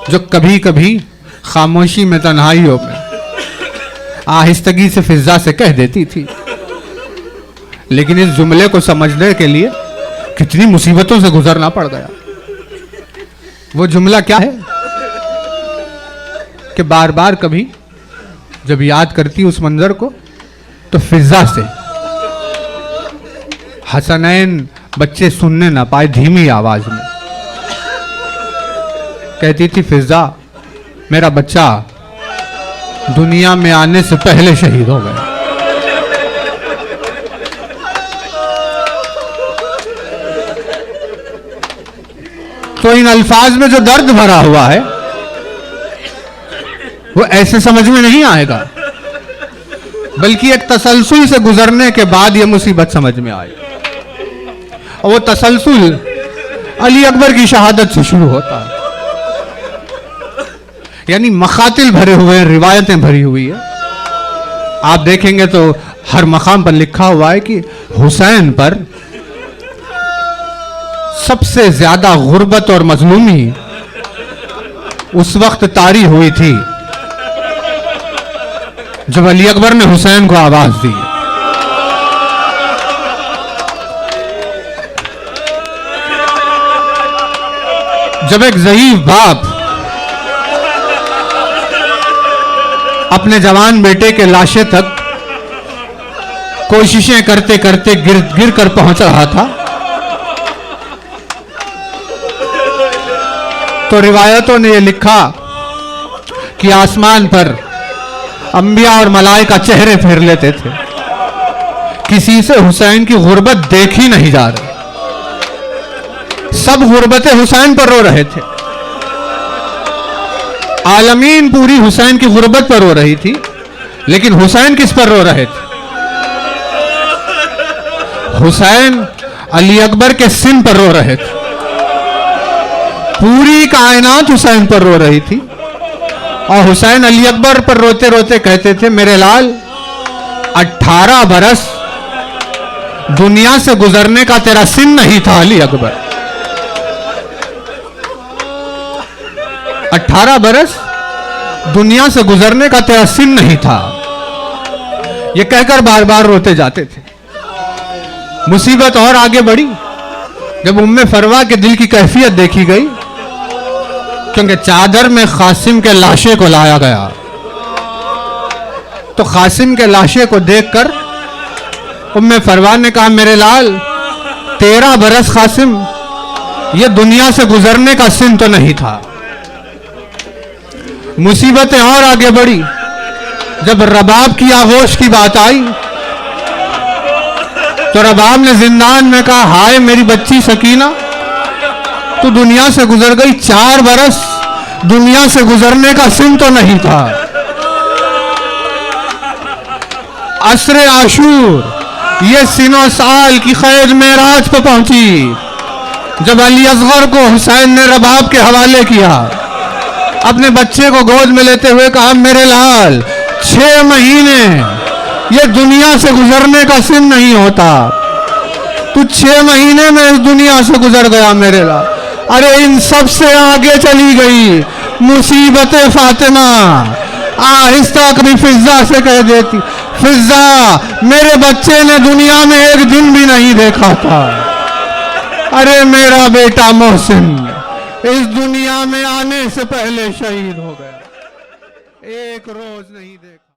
جو کبھی کبھی خاموشی میں تنہائیوں میں آہستگی سے فضا سے کہہ دیتی تھی، لیکن اس جملے کو سمجھنے کے لیے کتنی مصیبتوں سے گزرنا پڑ گیا. وہ جملہ کیا ہے کہ بار بار کبھی جب یاد کرتی اس منظر کو تو فضا سے حسنین بچے سننے نہ پائے دھیمی آواز میں کہتی تھی فضا میرا بچہ دنیا میں آنے سے پہلے شہید ہو گیا. تو ان الفاظ میں جو درد بھرا ہوا ہے وہ ایسے سمجھ میں نہیں آئے گا بلکہ ایک تسلسل سے گزرنے کے بعد یہ مصیبت سمجھ میں آئے. اور وہ تسلسل علی اکبر کی شہادت سے شروع ہوتا ہے. یعنی مقاتل بھرے ہوئے ہیں, روایتیں بھری ہوئی ہیں. آپ دیکھیں گے تو ہر مقام پر لکھا ہوا ہے کہ حسین پر سب سے زیادہ غربت اور مظلومی اس وقت طاری ہوئی تھی جب علی اکبر نے حسین کو آواز دی. جب ایک ضعیف باپ اپنے جوان بیٹے کے لاشے تک کوششیں کرتے کرتے گر کر پہنچ رہا تھا تو روایتوں نے یہ لکھا کہ آسمان پر انبیاء اور ملائکہ چہرے پھیر لیتے تھے, کسی سے حسین کی غربت دیکھی نہیں جا رہی, سب غربت حسین پر رو رہے تھے. عالمین پوری حسین کی غربت پر رو رہی تھی, لیکن حسین کس پر رو رہے تھے؟ حسین علی اکبر کے سن پر رو رہے تھے. پوری کائنات حسین پر رو رہی تھی اور حسین علی اکبر پر روتے روتے کہتے تھے میرے لال 18 برس دنیا سے گزرنے کا تیرا سن نہیں تھا علی اکبر. 18 برس دنیا سے گزرنے کا تیرا سن نہیں تھا. یہ کہہ کر بار بار روتے جاتے تھے. مصیبت اور آگے بڑھی جب ام فروا کے دل کی کیفیت دیکھی گئی, کیونکہ چادر میں قاسم کے لاشے کو لایا گیا. تو قاسم کے لاشے کو دیکھ کر ام فروا نے کہا میرے لال 13 برس قاسم, یہ دنیا سے گزرنے کا سن تو نہیں تھا. مصیبتیں اور آگے بڑھی جب رباب کی آغوش کی بات آئی تو رباب نے زندان میں کہا ہائے میری بچی سکینہ تو دنیا سے گزر گئی, 4 برس دنیا سے گزرنے کا سن تو نہیں تھا. عصر عاشور یہ سن و سال کی قید معراج پہ پہنچی جب علی اصغر کو حسین نے رباب کے حوالے کیا. اپنے بچے کو گود میں لیتے ہوئے کہا میرے لال 6 مہینے یہ دنیا سے گزرنے کا سن نہیں ہوتا, تو 6 مہینے میں اس دنیا سے گزر گیا میرے لال. ارے ان سب سے آگے چلی گئی مصیبت فاطمہ. آہستہ کبھی فضا سے کہہ دیتی فضا میرے بچے نے دنیا میں ایک دن بھی نہیں دیکھا تھا. ارے میرا بیٹا محسن اس دنیا میں آنے سے پہلے شہید ہو گیا, ایک روز نہیں دیکھا.